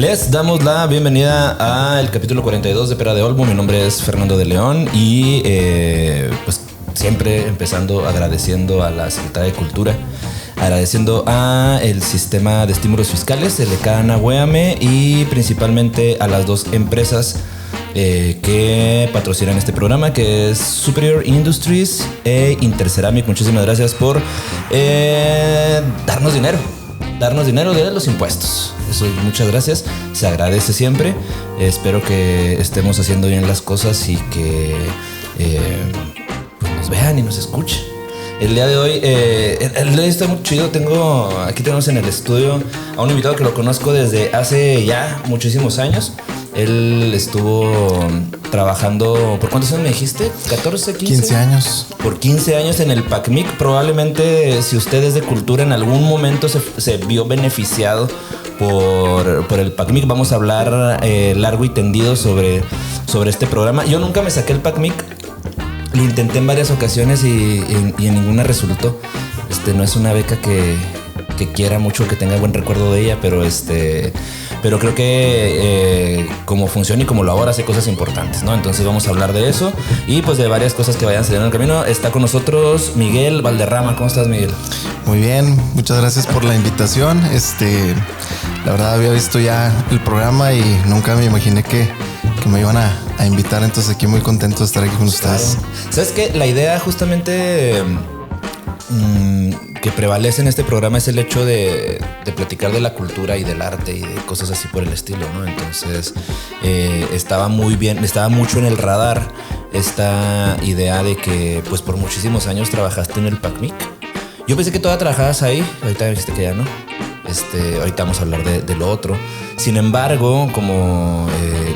Les damos la bienvenida al capítulo 42 de Pera de Olmo. Mi nombre es Fernando de León y pues siempre empezando agradeciendo a la Secretaría de Cultura, agradeciendo a el sistema de estímulos fiscales, el ECAN Agüeame, y principalmente a las dos empresas que patrocinan este programa, que es Superior Industries e Interceramic. Muchísimas gracias por darnos dinero de los impuestos. Eso, muchas gracias, se agradece siempre. Espero que estemos haciendo bien las cosas y que pues nos vean y nos escuchen. El día de hoy, el día está muy chido. Aquí tenemos en el estudio a un invitado que lo conozco desde hace ya muchísimos años. Él estuvo trabajando, ¿por cuántos años me dijiste? ¿14, 15? 15 años. Por 15 años en el PACMIC. Probablemente, si usted es de cultura, en algún momento se vio beneficiado por el PACMIC. Vamos a hablar largo y tendido sobre este programa. Yo nunca me saqué el PACMIC. Lo intenté en varias ocasiones y en ninguna resultó. No es una beca que quiera mucho, que tenga buen recuerdo de ella, pero creo que como funciona y como lo ahora hace cosas importantes, ¿no? Entonces vamos a hablar de eso y pues de varias cosas que vayan saliendo en el camino. Está con nosotros Miguel Valderrama. ¿Cómo estás, Miguel? Muy bien, muchas gracias por la invitación. La verdad había visto ya el programa y nunca me imaginé que me iban a invitar, entonces aquí muy contento de estar aquí con ustedes. Claro. ¿Sabes qué? La idea justamente que prevalece en este programa es el hecho de platicar de la cultura y del arte y de cosas así por el estilo, ¿no? Entonces estaba muy bien, estaba mucho en el radar esta idea de que pues por muchísimos años trabajaste en el PACMIC. Yo pensé que todavía trabajabas ahí, ahorita me dijiste que ya no. Ahorita vamos a hablar de lo otro. Sin embargo, como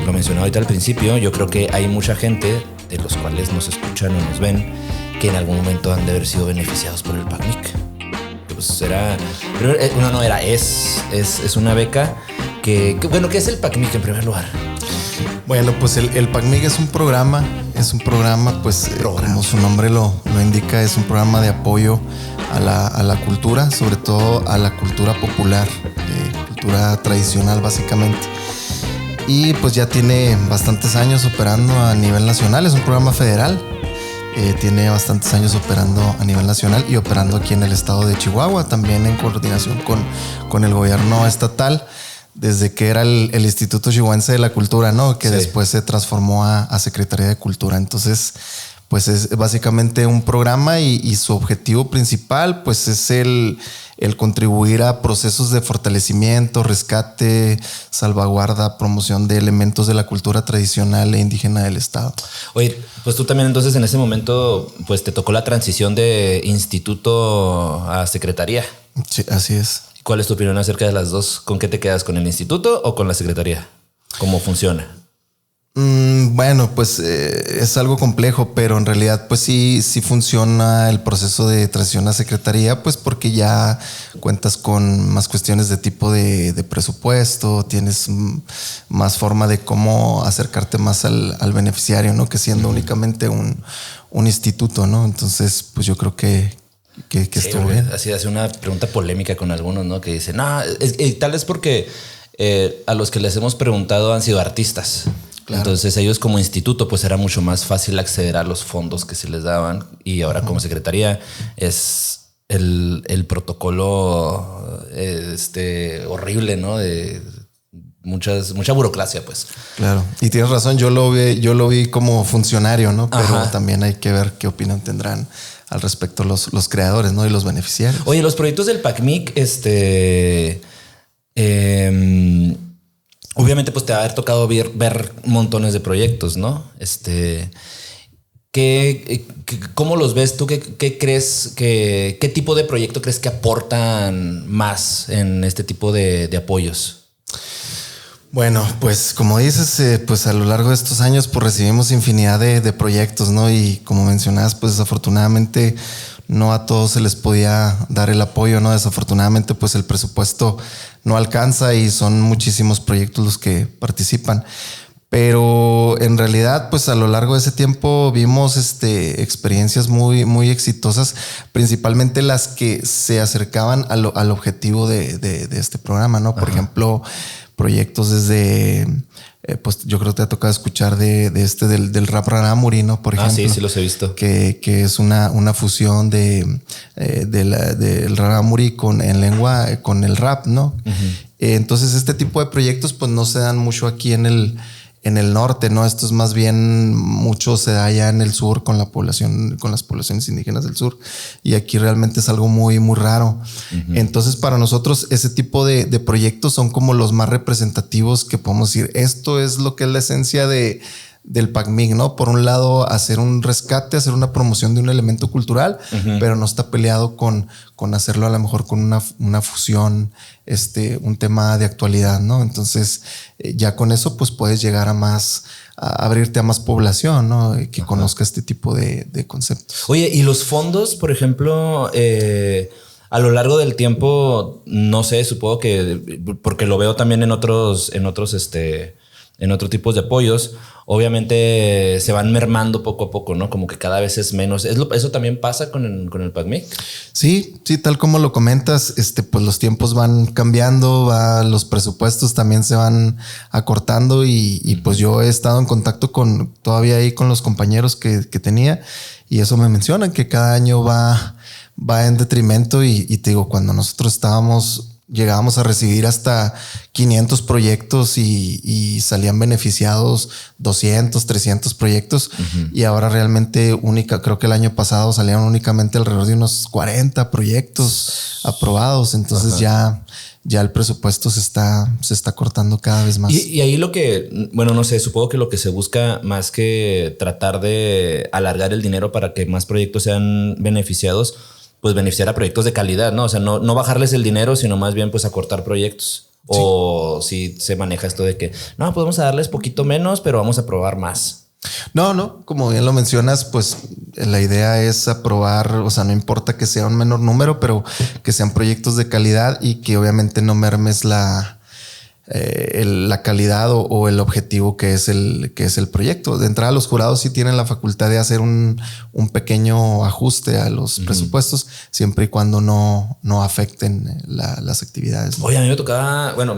lo mencioné ahorita al principio, yo creo que hay mucha gente de los cuales nos escuchan o nos ven que en algún momento han de haber sido beneficiados por el PACMIC. Pues es una beca que bueno, ¿qué es el PACMIC en primer lugar? Bueno, pues el PACMIC es un programa pues como su nombre lo indica, es un programa de apoyo a la cultura, sobre todo a la cultura popular, cultura tradicional básicamente. Y pues ya tiene bastantes años operando a nivel nacional, es un programa federal. Tiene bastantes años operando a nivel nacional y operando aquí en el estado de Chihuahua, también en coordinación con el gobierno estatal, desde que era el Instituto Chihuahuense de la Cultura, ¿no? Que sí. Después se transformó a Secretaría de Cultura. Entonces, pues es básicamente un programa y su objetivo principal pues es el contribuir a procesos de fortalecimiento, rescate, salvaguarda, promoción de elementos de la cultura tradicional e indígena del estado. Oye, pues tú también entonces en ese momento pues te tocó la transición de instituto a secretaría. Sí, así es. ¿Cuál es tu opinión acerca de las dos? ¿Con qué te quedas? ¿Con el instituto o con la secretaría? ¿Cómo funciona? Bueno, pues es algo complejo, pero en realidad pues sí funciona el proceso de transición a secretaría, pues porque ya cuentas con más cuestiones de tipo de presupuesto, tienes más forma de cómo acercarte más al beneficiario, ¿no? Que siendo únicamente un instituto, ¿no? Entonces, pues yo creo que sí, estuvo bien. Así hace una pregunta polémica con algunos, ¿no? Que dicen, tal vez porque a los que les hemos preguntado han sido artistas. Claro. Entonces ellos como instituto pues era mucho más fácil acceder a los fondos que se les daban, y ahora como secretaría es el protocolo horrible, ¿no? De mucha burocracia, pues. Claro, y tienes razón, yo lo vi como funcionario, ¿no? Pero también hay que ver qué opinión tendrán al respecto los creadores, ¿no? Y los beneficiarios. Oye, los proyectos del PACMIC, obviamente pues te va a haber tocado ver montones de proyectos, ¿no? ¿Cómo los ves tú? ¿Qué crees qué tipo de proyecto crees que aportan más en este tipo de apoyos? Bueno, pues como dices, pues a lo largo de estos años pues recibimos infinidad de proyectos, ¿no? Y como mencionabas, pues desafortunadamente no a todos se les podía dar el apoyo, ¿no? Desafortunadamente pues el presupuesto no alcanza y son muchísimos proyectos los que participan. Pero en realidad, pues a lo largo de ese tiempo vimos experiencias muy, muy exitosas, principalmente las que se acercaban al objetivo de este programa, ¿no? Por ejemplo, proyectos desde, pues yo creo que te ha tocado escuchar del rap Rarámuri, ¿no? Por ejemplo. Sí, sí los he visto. Que es una fusión del Rarámuri en lengua, con el rap, ¿no? Entonces este tipo de proyectos pues no se dan mucho aquí en el norte, ¿no? Esto es más bien mucho se da allá en el sur con las poblaciones indígenas del sur. Y aquí realmente es algo muy, muy raro. Entonces, para nosotros, ese tipo de proyectos son como los más representativos que podemos decir. Esto es lo que es la esencia del PACMIC, ¿no? Por un lado, hacer un rescate, hacer una promoción de un elemento cultural, pero no está peleado con hacerlo a lo mejor con una fusión, un tema de actualidad, ¿no? Entonces, ya con eso, pues puedes llegar a abrirte a más población, ¿no? Que conozca este tipo de conceptos. Oye, y los fondos, por ejemplo, a lo largo del tiempo, no sé, supongo que, porque lo veo también en otros tipos de apoyos, obviamente se van mermando poco a poco, ¿no? Como que cada vez es menos. ¿Eso también pasa con el PACMIC? Sí, tal como lo comentas, pues los tiempos van cambiando, los presupuestos también se van acortando y pues yo he estado en contacto todavía ahí con los compañeros que tenía y eso me mencionan que cada año va en detrimento y te digo, cuando nosotros llegábamos a recibir hasta 500 proyectos y salían beneficiados 200, 300 proyectos. Y ahora realmente creo que el año pasado salieron únicamente alrededor de unos 40 proyectos aprobados. Entonces ya el presupuesto se está cortando cada vez más. Y ahí no sé, supongo que lo que se busca más que tratar de alargar el dinero para que más proyectos sean beneficiados, pues beneficiar a proyectos de calidad, ¿no? O sea, no bajarles el dinero, sino más bien pues acortar proyectos. Sí. O si se maneja esto de que no, podemos darles poquito menos, pero vamos a probar más. No, como bien lo mencionas, pues la idea es aprobar, o sea, no importa que sea un menor número, pero que sean proyectos de calidad y que obviamente no mermes la calidad o el objetivo que es el proyecto. De entrada, los jurados sí tienen la facultad de hacer un pequeño ajuste a los presupuestos, siempre y cuando no afecten las actividades, ¿no? Oye, a mí me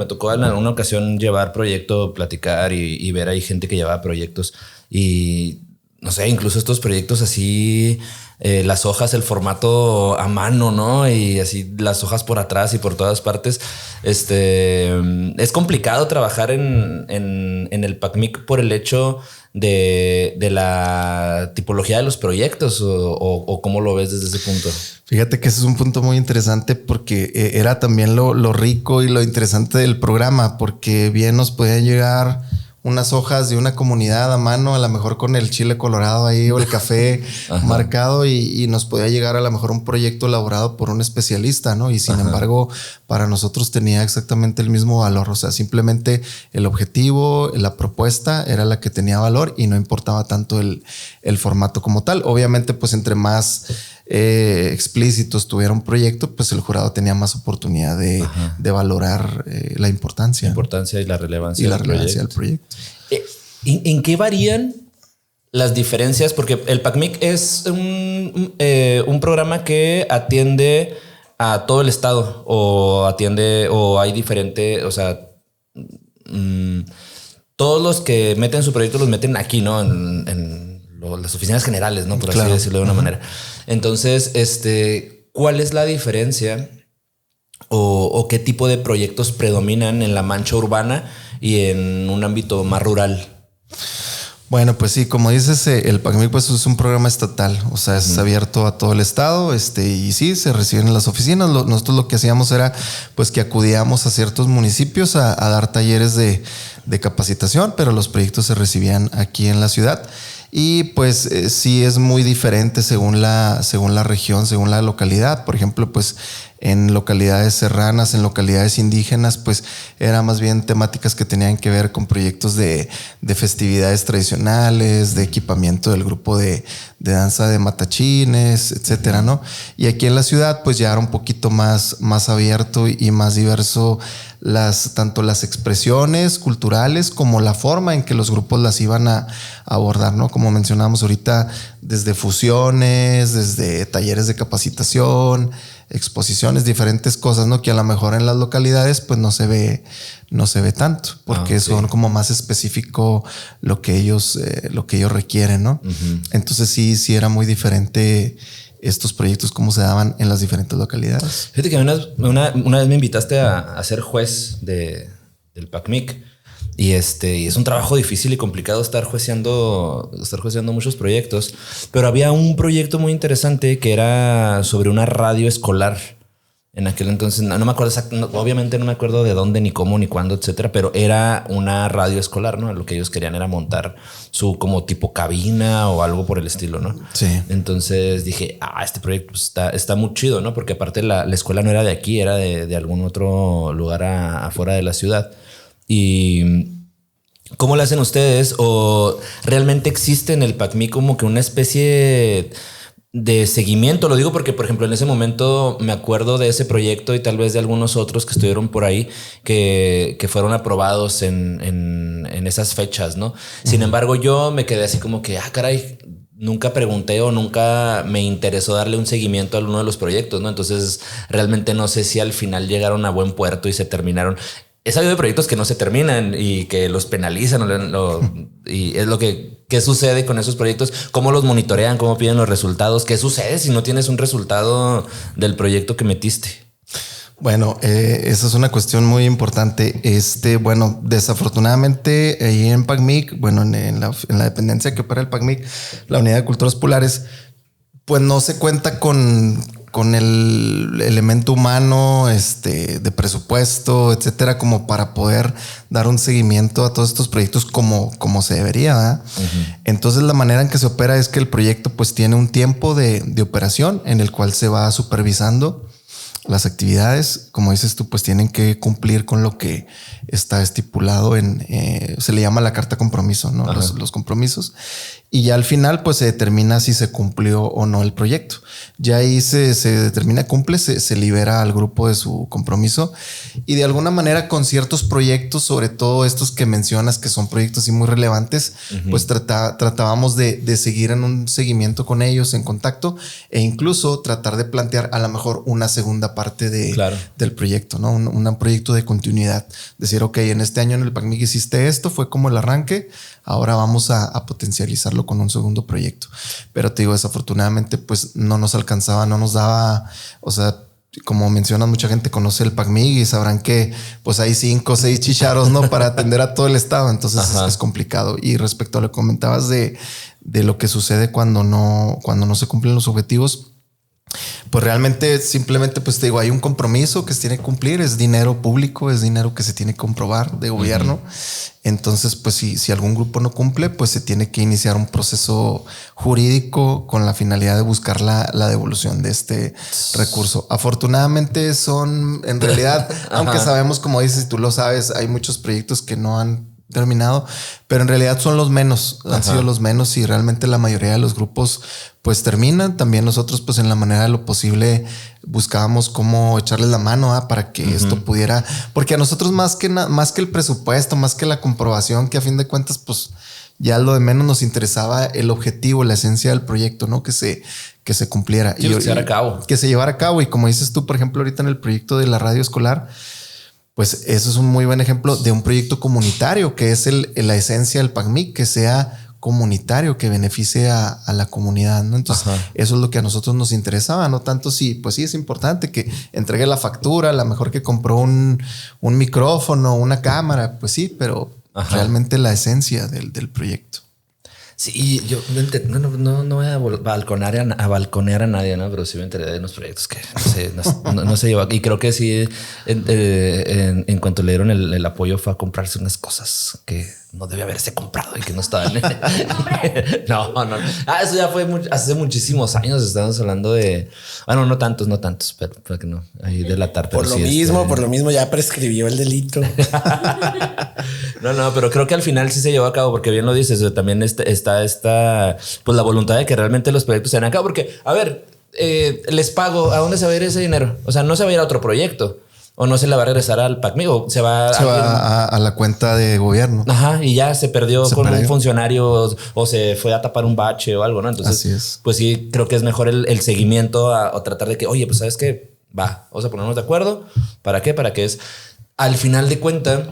tocó en alguna ocasión llevar proyecto, platicar y ver ahí gente que llevaba proyectos y no sé, incluso estos proyectos así, las hojas, el formato a mano, ¿no? Y así las hojas por atrás y por todas partes. Es complicado trabajar en el PACMIC por el hecho de la tipología de los proyectos o cómo lo ves desde ese punto. Fíjate que ese es un punto muy interesante porque era también lo rico y lo interesante del programa, porque bien nos podían llegar unas hojas de una comunidad a mano, a lo mejor con el chile colorado ahí o el café marcado y nos podía llegar a lo mejor un proyecto elaborado por un especialista, ¿no? Y sin embargo, para nosotros tenía exactamente el mismo valor. O sea, simplemente el objetivo, la propuesta era la que tenía valor y no importaba tanto el formato como tal. Obviamente, pues entre más explícito estuviera un proyecto, pues el jurado tenía más oportunidad de valorar la importancia. La importancia y la relevancia, del proyecto. ¿En qué varían las diferencias? Porque el PACMIC es un programa que atiende a todo el estado o hay diferente, o sea, todos los que meten su proyecto los meten aquí, ¿no? En las oficinas generales, ¿no? Por así decirlo de una manera. Entonces, ¿cuál es la diferencia o qué tipo de proyectos predominan en la mancha urbana y en un ámbito más rural? Bueno, pues sí, como dices, el PACMIC pues es un programa estatal, o sea, es abierto a todo el estado, y sí, se reciben en las oficinas. Nosotros lo que hacíamos era pues que acudíamos a ciertos municipios a dar talleres de capacitación, pero los proyectos se recibían aquí en la ciudad. Y pues sí es muy diferente según la región, según la localidad. Por ejemplo, pues en localidades serranas, en localidades indígenas, pues eran más bien temáticas que tenían que ver con proyectos de festividades tradicionales, de equipamiento del grupo de danza de matachines, etcétera, ¿no? Y aquí en la ciudad, pues ya era un poquito más abierto y más diverso tanto las expresiones culturales como la forma en que los grupos las iban a abordar, ¿no? Como mencionamos ahorita, desde fusiones, desde talleres de capacitación, exposiciones, diferentes cosas, ¿no? Que a lo mejor en las localidades pues no se ve tanto, porque son como más específico lo que ellos requieren, ¿no? Entonces sí era muy diferente estos proyectos, cómo se daban en las diferentes localidades. Fíjate que una vez me invitaste a ser juez del PACMIC. Y es un trabajo difícil y complicado estar jueceando muchos proyectos. Pero había un proyecto muy interesante que era sobre una radio escolar. En aquel entonces, no me acuerdo obviamente no me acuerdo de dónde, ni cómo, ni cuándo, etcétera, pero era una radio escolar, ¿no? Lo que ellos querían era montar su como tipo cabina o algo por el estilo, ¿no? Sí. Entonces dije, este proyecto pues, está muy chido, ¿no? Porque aparte la escuela no era de aquí, era de algún otro lugar afuera de la ciudad. Y ¿cómo lo hacen ustedes? ¿O realmente existe en el PACMIC como que una especie de seguimiento? Lo digo porque, por ejemplo, en ese momento me acuerdo de ese proyecto y tal vez de algunos otros que estuvieron por ahí que fueron aprobados en esas fechas, ¿no? Sin embargo, yo me quedé así como que, caray, nunca pregunté o nunca me interesó darle un seguimiento a alguno de los proyectos, ¿no? Entonces, realmente no sé si al final llegaron a buen puerto y se terminaron. He sabido de proyectos que no se terminan y que los penalizan y es lo que ¿qué sucede con esos proyectos? ¿Cómo los monitorean? ¿Cómo piden los resultados? ¿Qué sucede si no tienes un resultado del proyecto que metiste? Bueno, esa es una cuestión muy importante. Bueno, desafortunadamente ahí en PACMIC, bueno, en la dependencia que opera el PACMIC, la Unidad de Culturas Populares, pues no se cuenta con el elemento humano, de presupuesto, etcétera, como para poder dar un seguimiento a todos estos proyectos como se debería, ¿verdad? Entonces la manera en que se opera es que el proyecto pues tiene un tiempo de operación en el cual se va supervisando las actividades. Como dices tú, pues tienen que cumplir con lo que está estipulado se le llama la carta compromiso, ¿no? Los compromisos. Y ya al final, pues se determina si se cumplió o no el proyecto. Ya ahí se determina, cumple, se libera al grupo de su compromiso. Y de alguna manera con ciertos proyectos, sobre todo estos que mencionas, que son proyectos así muy relevantes, pues tratábamos de seguir en un seguimiento con ellos, en contacto, e incluso tratar de plantear a lo mejor una segunda parte del proyecto, ¿no? Un proyecto de continuidad. Decir, ok, en este año en el PACMIC hiciste esto, fue como el arranque, ahora vamos a potencializarlo con un segundo proyecto. Pero te digo, desafortunadamente, pues no nos alcanzaba, no nos daba, o sea, como mencionas, mucha gente conoce el PACMIC y sabrán que pues hay 5 o 6 chicharos, ¿no? Para atender a todo el estado. Entonces es complicado. Y respecto a lo que comentabas de lo que sucede cuando no se cumplen los objetivos, pues realmente simplemente pues te digo, hay un compromiso que se tiene que cumplir, es dinero público, es dinero que se tiene que comprobar de gobierno. Entonces pues si algún grupo no cumple, pues se tiene que iniciar un proceso jurídico con la finalidad de buscar la devolución de este recurso. Afortunadamente son en realidad, aunque sabemos, como dices, tú lo sabes, hay muchos proyectos que no han terminado, pero en realidad son los menos, han sido los menos, y realmente la mayoría de los grupos pues terminan. También nosotros pues en la manera de lo posible buscábamos cómo echarles la mano para que esto pudiera, porque a nosotros más que el presupuesto, más que la comprobación, que a fin de cuentas pues ya lo de menos nos interesaba el objetivo, la esencia del proyecto, ¿no? Que se cumpliera. Sí, que se llevara a cabo. Y como dices tú, por ejemplo, ahorita en el proyecto de la radio escolar, pues eso es un muy buen ejemplo de un proyecto comunitario, que es la esencia del PACMIC, que sea comunitario, que beneficie a la comunidad, ¿no? Entonces, eso es lo que a nosotros nos interesaba, no tanto pues sí es importante que entregue la factura, a lo mejor que compró un micrófono, una cámara, pues sí, pero realmente la esencia del proyecto. Sí, yo no voy a balconear a nadie, ¿no? Pero sí me enteré de unos proyectos que no se llevó. Y creo que sí, en cuanto le dieron el apoyo, fue a comprarse unas cosas que no debía haberse comprado y que no estaban. No. Eso ya fue hace muchísimos años. Estamos hablando de, bueno, no tantos, pero para que no ahí delatar. Por lo mismo ya prescribió el delito. No, pero creo que al final sí se llevó a cabo, porque bien lo dices. También está pues la voluntad de que realmente los proyectos se hagan a cabo, porque a ver, les pago, ¿a dónde se va a ir ese dinero? O sea, no se va a ir a otro proyecto. O no se le va a regresar al PACMIC, o se va a la cuenta de gobierno. Y ya se perdió un funcionario o se fue a tapar un bache o algo, ¿no? Entonces, así es. Pues sí, creo que es mejor el seguimiento o tratar de que, oye, pues sabes que Va, vamos a ponernos de acuerdo. ¿Para qué? Para que es, al final de cuentas,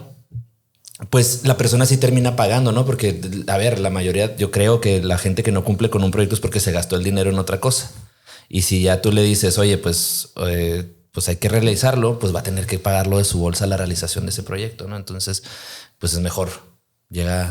pues la persona sí termina pagando, ¿no? Porque, a ver, la mayoría, yo creo que la gente que no cumple con un proyecto es porque se gastó el dinero en otra cosa. Y si ya tú le dices, oye, pues hay que realizarlo, pues va a tener que pagarlo de su bolsa la realización de ese proyecto, ¿no? Entonces, pues es mejor.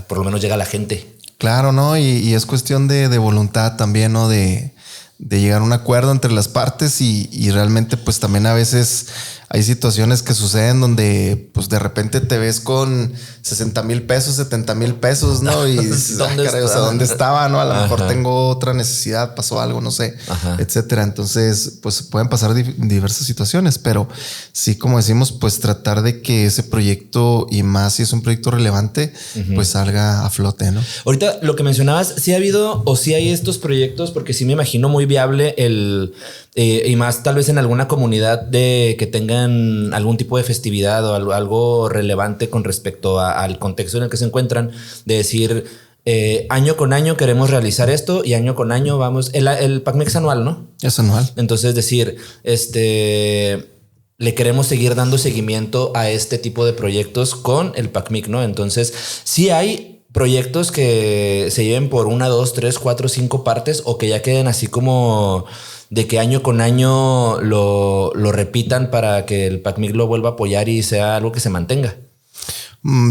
Por lo menos llega la gente. Claro, ¿no? Y es cuestión de voluntad también, ¿no? De llegar a un acuerdo entre las partes y realmente pues también a veces hay situaciones que suceden donde pues de repente te ves con 60,000 pesos, 70,000 pesos, ¿no? Y dices, ¿dónde estaba? ¿No? A lo mejor tengo otra necesidad, pasó algo, no sé, etcétera. Entonces, pues pueden pasar diversas situaciones, pero sí, como decimos, pues tratar de que ese proyecto, y más si es un proyecto relevante, pues salga a flote, ¿no? Ahorita lo que mencionabas, sí ha habido o sí hay estos proyectos, porque sí me imagino muy viable y más tal vez en alguna comunidad de que tengan algún tipo de festividad o algo relevante con respecto al contexto en el que se encuentran, de decir año con año queremos realizar esto y año con año vamos, el PACMEX anual, ¿no? Es anual. Entonces decir, le queremos seguir dando seguimiento a este tipo de proyectos con el PACMIC, ¿no? Entonces sí hay proyectos que se lleven por 1, 2, 3, 4, 5 partes o que ya queden así como de que año con año lo repitan para que el PACMIC lo vuelva a apoyar y sea algo que se mantenga.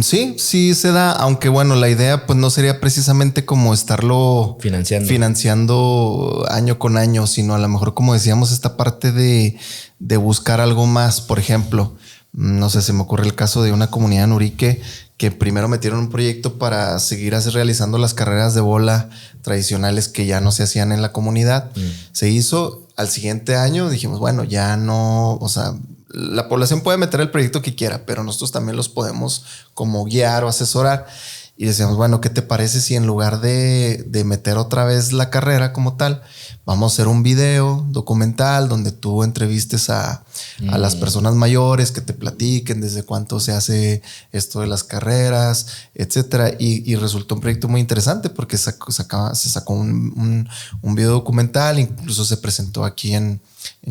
Sí se da, aunque bueno, la idea pues no sería precisamente como estarlo financiando año con año, sino a lo mejor, como decíamos, esta parte de buscar algo más. Por ejemplo, no sé, se me ocurre el caso de una comunidad en Urique que primero metieron un proyecto para seguir realizando las carreras de bola tradicionales que ya no se hacían en la comunidad. Se hizo. Al siguiente año dijimos, bueno, ya no, o sea, la población puede meter el proyecto que quiera, pero nosotros también los podemos como guiar o asesorar. Y decíamos, bueno, ¿qué te parece si en lugar de meter otra vez la carrera como tal, vamos a hacer un video documental donde tú entrevistes a las personas mayores que te platiquen desde cuánto se hace esto de las carreras, etcétera? Y resultó un proyecto muy interesante porque se sacó un video documental, incluso se presentó aquí en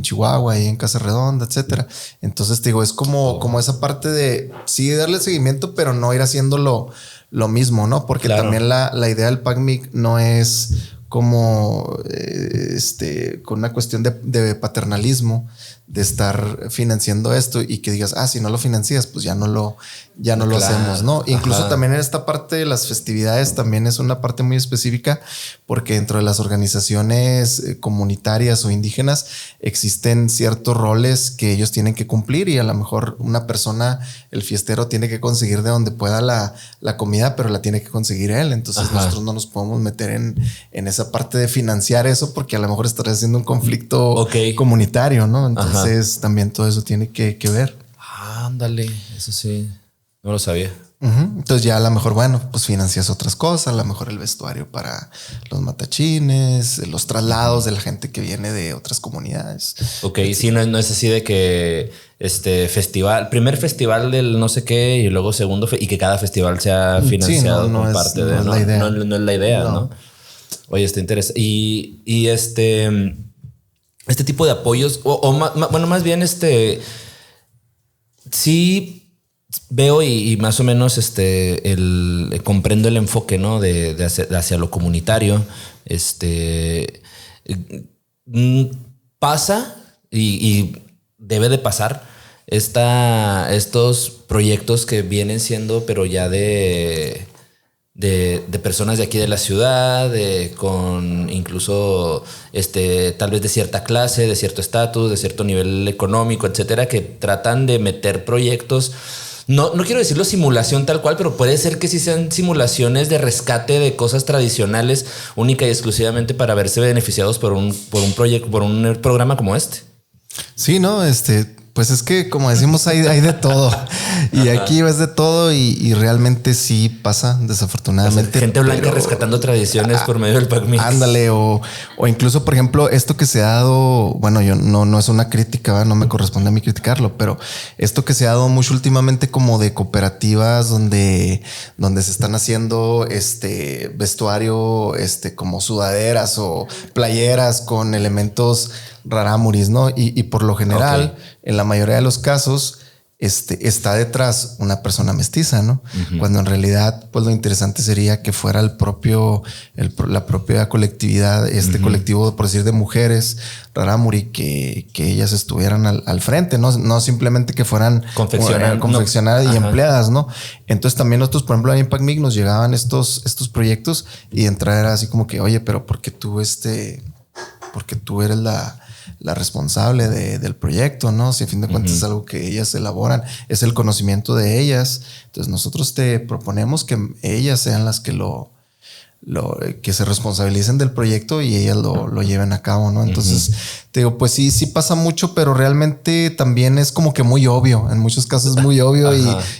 Chihuahua y en Casa Redonda, etcétera. Entonces te digo, es como esa parte de sí darle seguimiento, pero no ir haciéndolo lo mismo, ¿no? Porque también la idea del PACMIC no es como con una cuestión de paternalismo, de estar financiando esto y que digas, si no lo financias, pues ya no lo hacemos, ¿no? Incluso también en esta parte de las festividades también es una parte muy específica, porque dentro de las organizaciones comunitarias o indígenas existen ciertos roles que ellos tienen que cumplir y a lo mejor una persona, el fiestero, tiene que conseguir de donde pueda la comida, pero la tiene que conseguir él. Entonces nosotros no nos podemos meter en esa parte de financiar eso porque a lo mejor estará haciendo un conflicto comunitario, ¿no? Entonces también todo eso tiene que ver. Ándale, eso sí, no lo sabía. Entonces ya a lo mejor, bueno, pues financias otras cosas, a lo mejor el vestuario para los matachines, los traslados de la gente que viene de otras comunidades. Ok, sí, no es así de que primer festival del no sé qué y luego segundo y que cada festival sea financiado por parte de... No es la idea, ¿no? Oye, está interesante. Y este tipo de apoyos, bueno, más bien sí veo y más o menos comprendo el enfoque, ¿no? Hacia lo comunitario. Pasa y debe de pasar estos proyectos que vienen siendo, pero ya de personas de aquí de la ciudad, con incluso tal vez de cierta clase, de cierto estatus, de cierto nivel económico, etcétera, que tratan de meter proyectos. No quiero decirlo simulación tal cual, pero puede ser que sí sean simulaciones de rescate de cosas tradicionales única y exclusivamente para verse beneficiados por un proyecto, por un programa como este. Sí, no, pues es que como decimos hay de todo Y aquí ves de todo y realmente sí pasa, desafortunadamente. Gente blanca rescatando tradiciones por medio del PACMIX. Ándale, o incluso, por ejemplo, esto que se ha dado, bueno, yo no es una crítica, ¿verdad? No me corresponde a mí criticarlo, pero esto que se ha dado mucho últimamente como de cooperativas donde se están haciendo vestuario, como sudaderas o playeras con elementos rarámuris, ¿no? Y por lo general, en la mayoría de los casos, está detrás una persona mestiza, ¿no? Cuando en realidad, pues lo interesante sería que fuera la propia colectividad, colectivo, por decir, de mujeres rarámuri, que ellas estuvieran al frente, no simplemente que fueran confeccionadas y empleadas, ¿no? Entonces también nosotros, por ejemplo, ahí en PACMIC nos llegaban estos proyectos y de entrada era así como que, oye, pero ¿por qué tú eres la responsable del proyecto, ¿no? Si a fin de cuentas es algo que ellas elaboran, es el conocimiento de ellas. Entonces nosotros te proponemos que ellas sean las que que se responsabilicen del proyecto y ellas lo lleven a cabo, ¿no? Entonces te digo, pues sí pasa mucho, pero realmente también es como que muy obvio. En muchos casos es muy obvio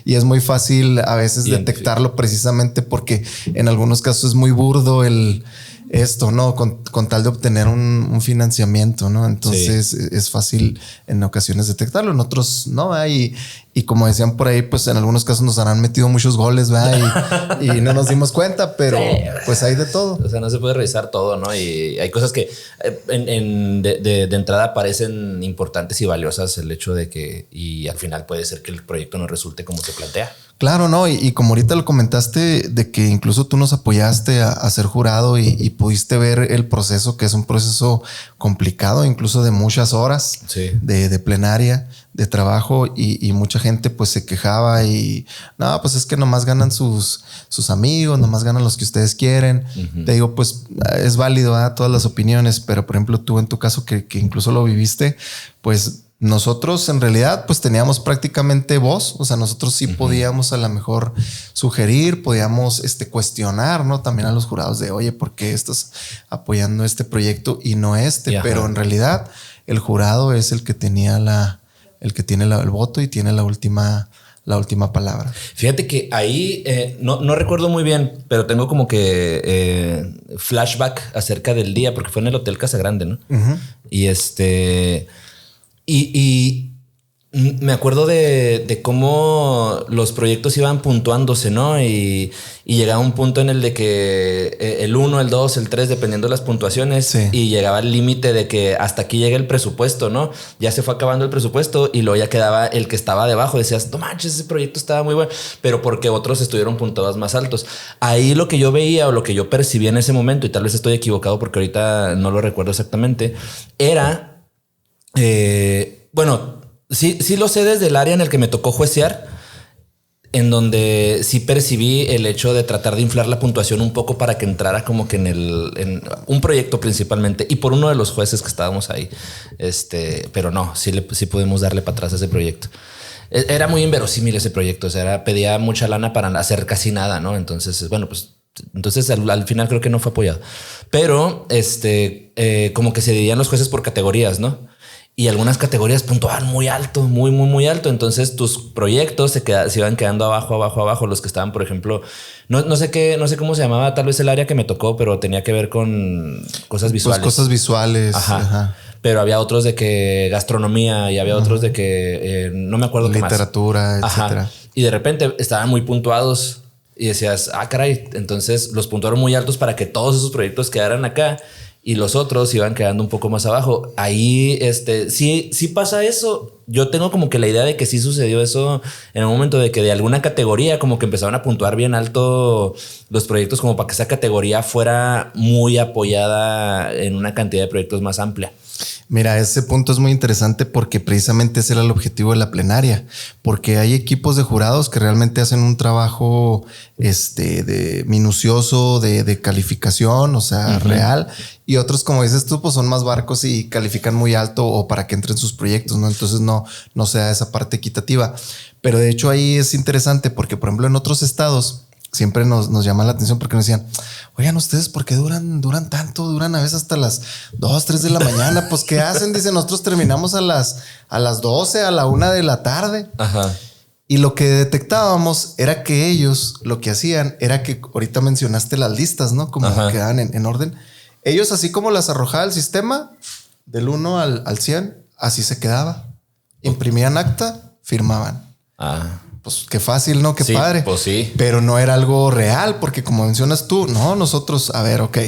y es muy fácil a veces detectarlo, precisamente porque en algunos casos es muy burdo esto, ¿no? Con tal de obtener un financiamiento, ¿no? Entonces es fácil en ocasiones detectarlo, en otros no, y como decían por ahí, pues en algunos casos nos habrán metido muchos goles, ¿verdad? Y no nos dimos cuenta, pero pues hay de todo. O sea, no se puede revisar todo, ¿no? Y hay cosas que de entrada parecen importantes y valiosas, el hecho de que, y al final puede ser que el proyecto no resulte como se plantea. Claro, ¿no? Y como ahorita lo comentaste, de que incluso tú nos apoyaste a ser jurado y pudiste ver el proceso, que es un proceso complicado, incluso de muchas horas de plenaria, de trabajo, y mucha gente pues se quejaba y no, pues es que nomás ganan sus amigos, nomás ganan los que ustedes quieren. Te digo, pues es válido, ¿eh? Todas las opiniones, pero por ejemplo tú en tu caso que incluso lo viviste, pues nosotros en realidad pues teníamos prácticamente voz, o sea, nosotros sí podíamos a lo mejor sugerir, podíamos cuestionar, ¿no? También a los jurados de, oye, ¿por qué estás apoyando este proyecto y no este? Pero en realidad el jurado es el que tenía el voto y tiene la última palabra. Fíjate que ahí no recuerdo muy bien, pero tengo como que flashback acerca del día, porque fue en el Hotel Casa Grande, ¿no? Y me acuerdo de cómo los proyectos iban puntuándose, ¿no? Y llegaba un punto en el de que el 1, el 2, el 3, dependiendo de las puntuaciones, y llegaba el límite de que hasta aquí llega el presupuesto, ¿no? Ya se fue acabando el presupuesto y luego ya quedaba el que estaba debajo. Decías, no manches, ese proyecto estaba muy bueno, pero porque otros estuvieron puntuados más altos. Ahí lo que yo veía o lo que yo percibía en ese momento, y tal vez estoy equivocado porque ahorita no lo recuerdo exactamente, era... bueno, sí lo sé desde el área en el que me tocó juecear, en donde sí percibí el hecho de tratar de inflar la puntuación un poco para que entrara como que en un proyecto principalmente, y por uno de los jueces que estábamos ahí. Pero no, sí pudimos darle para atrás a ese proyecto. Era muy inverosímil ese proyecto, o sea, pedía mucha lana para hacer casi nada, ¿no? Entonces, bueno, pues entonces al final creo que no fue apoyado. Pero como que se dividían los jueces por categorías, ¿no? Y algunas categorías puntuaban muy alto, muy alto. Entonces tus proyectos se iban quedando abajo. Los que estaban, por ejemplo, no sé cómo se llamaba tal vez el área que me tocó, pero tenía que ver con cosas visuales. Pues cosas visuales. Ajá. Pero había otros de que gastronomía y había otros de que no me acuerdo qué más. Literatura, etcétera. Y de repente estaban muy puntuados y decías, caray. Entonces los puntuaron muy altos para que todos esos proyectos quedaran acá. Y los otros iban quedando un poco más abajo. Ahí, sí pasa eso. Yo tengo como que la idea de que sí sucedió eso en el momento de que de alguna categoría como que empezaron a puntuar bien alto los proyectos, como para que esa categoría fuera muy apoyada en una cantidad de proyectos más amplia. Mira, ese punto es muy interesante porque precisamente ese era el objetivo de la plenaria, porque hay equipos de jurados que realmente hacen un trabajo de minucioso de calificación, o sea, real, y otros, como dices tú, pues son más barcos y califican muy alto o para que entren sus proyectos, ¿no? Entonces no se da esa parte equitativa. Pero de hecho ahí es interesante porque, por ejemplo, en otros estados siempre nos llama la atención porque nos decían, oigan, ¿ustedes por qué duran tanto? Duran a veces hasta las 2, 3 de la mañana. Pues, ¿qué hacen? Dicen, nosotros terminamos a las 12, a la 1 de la tarde. Ajá. Y lo que detectábamos era que ellos lo que hacían era que ahorita mencionaste las listas, ¿no? Como quedaban en orden. Ellos, así como las arrojaba el sistema del 1 al 100, así se quedaba. Imprimían acta, firmaban. Pues qué fácil, ¿no? Qué sí, padre. Pues sí. Pero no era algo real, porque como mencionas tú, no, nosotros, a ver, ok.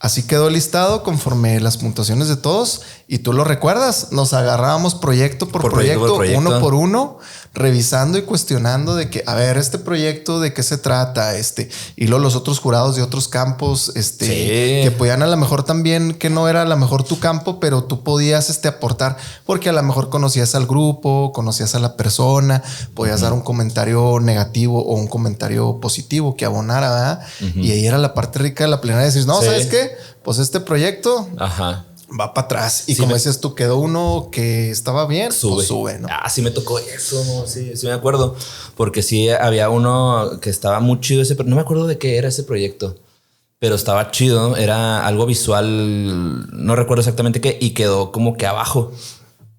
Así quedó listado conforme las puntuaciones de todos. Y tú lo recuerdas, nos agarrábamos proyecto por proyecto, uno por uno, revisando y cuestionando de que, a ver, este proyecto, ¿de qué se trata? Y luego los otros jurados de otros campos, que podían a lo mejor también, que no era a lo mejor tu campo, pero tú podías aportar, porque a lo mejor conocías al grupo, conocías a la persona, podías dar un comentario negativo o un comentario positivo que abonara, ¿verdad? Y ahí era la parte rica de la plenaria de decir, no, ¿sabes qué? Pues este proyecto va para atrás. Y sí, como dices tú, quedó uno que estaba bien, sube, ¿no? Sí me tocó eso, sí me acuerdo. Porque sí había uno que estaba muy chido no me acuerdo de qué era ese proyecto, pero estaba chido, era algo visual, no recuerdo exactamente qué, y quedó como que abajo.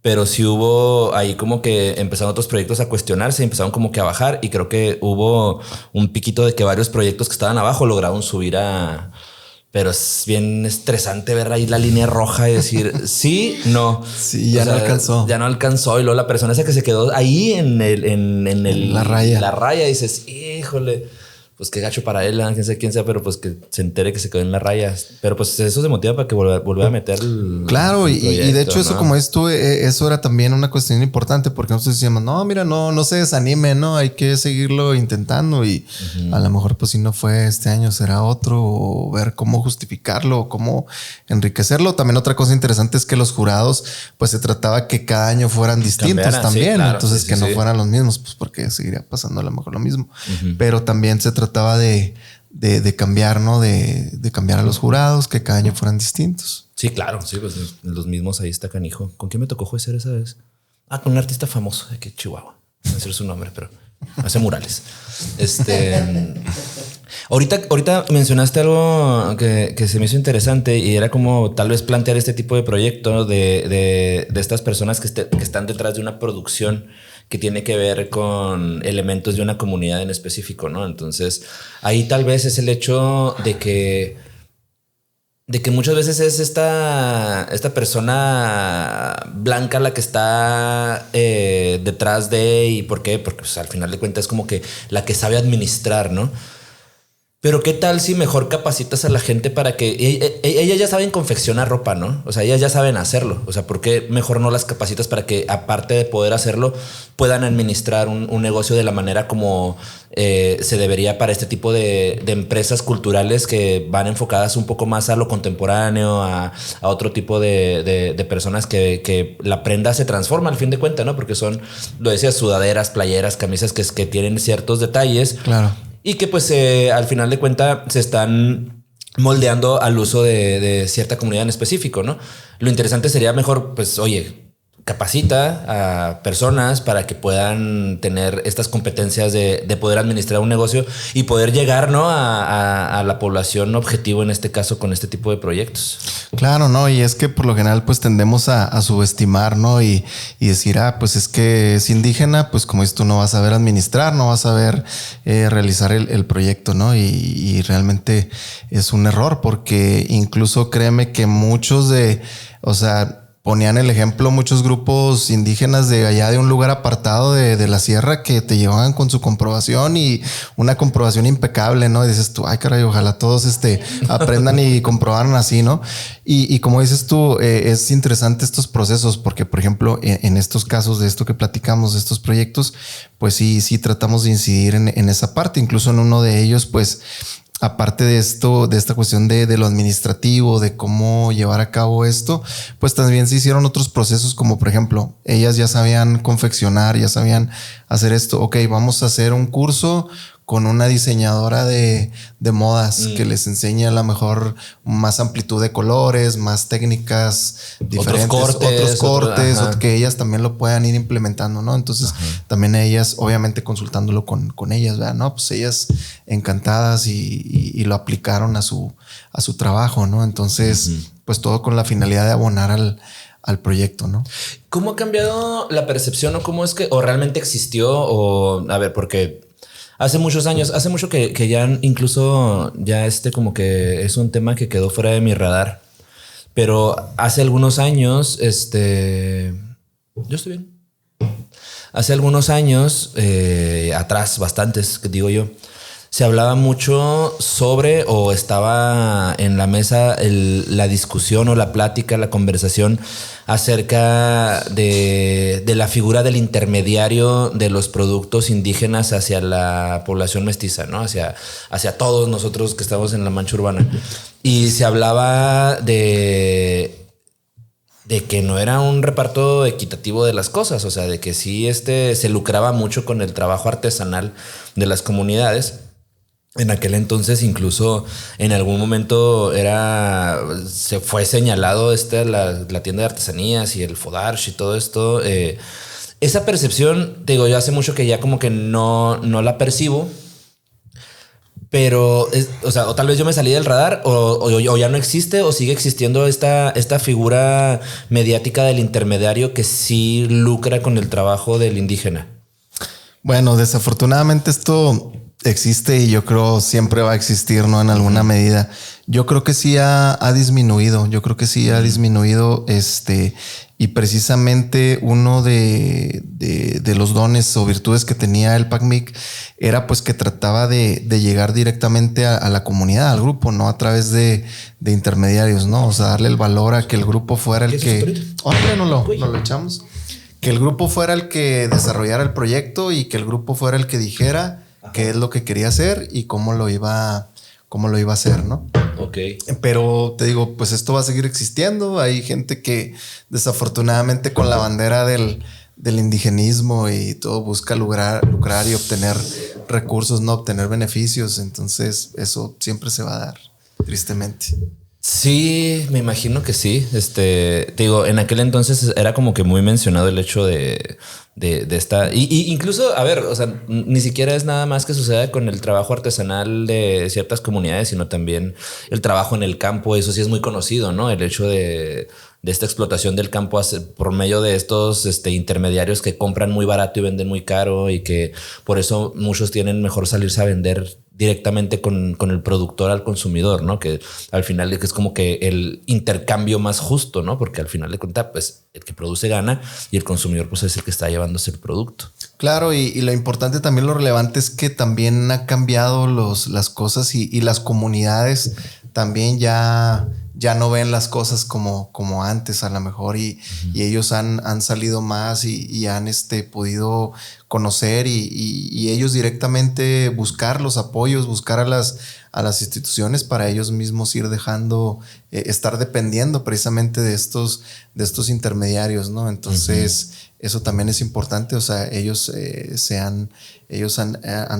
Pero sí hubo ahí como que empezaron otros proyectos a cuestionarse, empezaron como que a bajar, y creo que hubo un piquito de que varios proyectos que estaban abajo lograron subir a... Pero es bien estresante ver ahí la línea roja y decir sí, no. Sí, ya no alcanzó. Ya no alcanzó. Y luego la persona esa que se quedó ahí en la raya. La raya, dices, híjole, pues qué gacho para él, quién sea, pero pues que se entere que se quedó en la raya. Pero pues eso se motiva para que vuelva a meter claro, y de hecho, ¿no? Eso, como es tú, eso era también una cuestión importante, porque nosotros decíamos, no, mira, no se desanime, ¿no? Hay que seguirlo intentando, y a lo mejor, pues si no fue este año, será otro, o ver cómo justificarlo, o cómo enriquecerlo. También otra cosa interesante es que los jurados, pues se trataba que cada año fueran distintos también. Sí, claro, entonces que no fueran los mismos, pues porque seguiría pasando a lo mejor lo mismo. Pero también se trataba de cambiar, ¿no? De cambiar a los jurados, que cada año fueran distintos. Sí, claro. Sí, pues los mismos ahí está canijo. ¿Con quién me tocó juecer esa vez? Con un artista famoso de que Chihuahua. No sé su nombre, pero hace murales. Ahorita mencionaste algo que se me hizo interesante, y era como tal vez plantear este tipo de proyecto de estas personas que están detrás de una producción que tiene que ver con elementos de una comunidad en específico, ¿no? Entonces, ahí tal vez es el hecho de que muchas veces es esta persona blanca la que está detrás de... ¿Y por qué? Porque pues, al final de cuentas es como que la que sabe administrar, ¿no? Pero ¿qué tal si mejor capacitas a la gente para que... Ellas ya saben confeccionar ropa, ¿no? O sea, ellas ya saben hacerlo. O sea, ¿por qué mejor no las capacitas para que, aparte de poder hacerlo, puedan administrar un negocio de la manera como se debería para este tipo de empresas culturales que van enfocadas un poco más a lo contemporáneo, a otro tipo de personas que la prenda se transforma al fin de cuentas, ¿no? Porque son, lo decías, sudaderas, playeras, camisas que tienen ciertos detalles. Claro. Y que pues al final de cuentas se están moldeando al uso de cierta comunidad en específico, ¿no? Lo interesante sería mejor, pues, oye, capacita a personas para que puedan tener estas competencias de poder administrar un negocio y poder llegar, ¿no? a la población objetivo, en este caso, con este tipo de proyectos. Claro, ¿no? Y es que por lo general pues tendemos a subestimar, ¿no? Y decir, pues es que es indígena, pues como dices tú, no vas a saber administrar, no vas a saber realizar el proyecto, ¿no? Y realmente es un error, porque incluso créeme que muchos ponían el ejemplo muchos grupos indígenas de allá, de un lugar apartado de la sierra, que te llevaban con su comprobación, y una comprobación impecable, ¿no? Y dices tú, ay caray, ojalá todos aprendan y comprobaran así, ¿no? Y como dices tú, es interesante estos procesos, porque por ejemplo, en estos casos de esto que platicamos, de estos proyectos, pues sí tratamos de incidir en esa parte. Incluso en uno de ellos, pues, aparte de esto, de esta cuestión de lo administrativo, de cómo llevar a cabo esto, pues también se hicieron otros procesos, como por ejemplo, ellas ya sabían confeccionar, ya sabían hacer esto. Ok, vamos a hacer un curso con una diseñadora de modas que les enseña a lo mejor más amplitud de colores, más técnicas diferentes, otros cortes, o que ellas también lo puedan ir implementando, ¿no? Entonces también ellas, obviamente consultándolo con ellas, ¿verdad? No, pues ellas encantadas y lo aplicaron a su trabajo, ¿no? Entonces, pues todo con la finalidad de abonar al proyecto, ¿no? ¿Cómo ha cambiado la percepción o cómo es que, o realmente existió o, a ver, porque hace muchos años, hace mucho que ya incluso ya como que es un tema que quedó fuera de mi radar, pero hace algunos años, yo estoy bien. Hace algunos años, atrás, bastantes, digo yo, se hablaba mucho sobre o estaba en la mesa la discusión o la plática, la conversación acerca de la figura del intermediario de los productos indígenas hacia la población mestiza, ¿no? Hacia todos nosotros que estamos en la mancha urbana. Y se hablaba de que no era un reparto equitativo de las cosas, o sea, de que sí se lucraba mucho con el trabajo artesanal de las comunidades. En aquel entonces, incluso en algún momento se fue señalado la tienda de artesanías y el Fodarch y todo esto. Esa percepción, te digo, yo hace mucho que ya como que no la percibo. Pero, o tal vez yo me salí del radar o ya no existe o sigue existiendo esta figura mediática del intermediario que sí lucra con el trabajo del indígena. Bueno, desafortunadamente esto existe y yo creo siempre va a existir, ¿no? En alguna medida. Yo creo que sí ha disminuido. Yo creo que sí ha disminuido y precisamente uno de los dones o virtudes que tenía el PACMIC era pues que trataba de llegar directamente a la comunidad, al grupo, no a través de intermediarios, ¿no? O sea, darle el valor a que el grupo fuera el que... Hombre, no lo echamos. Que el grupo fuera el que desarrollara el proyecto y que el grupo fuera el que dijera qué es lo que quería hacer y cómo lo iba a hacer, ¿no? Ok. Pero te digo, pues esto va a seguir existiendo. Hay gente que desafortunadamente con la bandera del indigenismo y todo busca lucrar y obtener recursos, no obtener beneficios. Entonces eso siempre se va a dar, tristemente. Sí, me imagino que sí. Te digo, en aquel entonces era como que muy mencionado el hecho de esta. Y incluso, a ver, o sea, ni siquiera es nada más que suceda con el trabajo artesanal de ciertas comunidades, sino también el trabajo en el campo. Eso sí es muy conocido, ¿no? El hecho de esta explotación del campo por medio de estos intermediarios que compran muy barato y venden muy caro y que por eso muchos tienen mejor salirse a vender directamente con el productor al consumidor, ¿no? Que al final es como que el intercambio más justo, ¿no? Porque al final de cuentas, pues el que produce gana y el consumidor pues es el que está llevándose el producto. Claro, y lo importante también, lo relevante es que también ha cambiado las cosas y las comunidades también ya no ven las cosas como antes a lo mejor y ellos han salido más y han podido conocer y ellos directamente buscar los apoyos, buscar a las instituciones para ellos mismos ir dejando, estar dependiendo precisamente de estos intermediarios, ¿no? Entonces eso también es importante. O sea, ellos han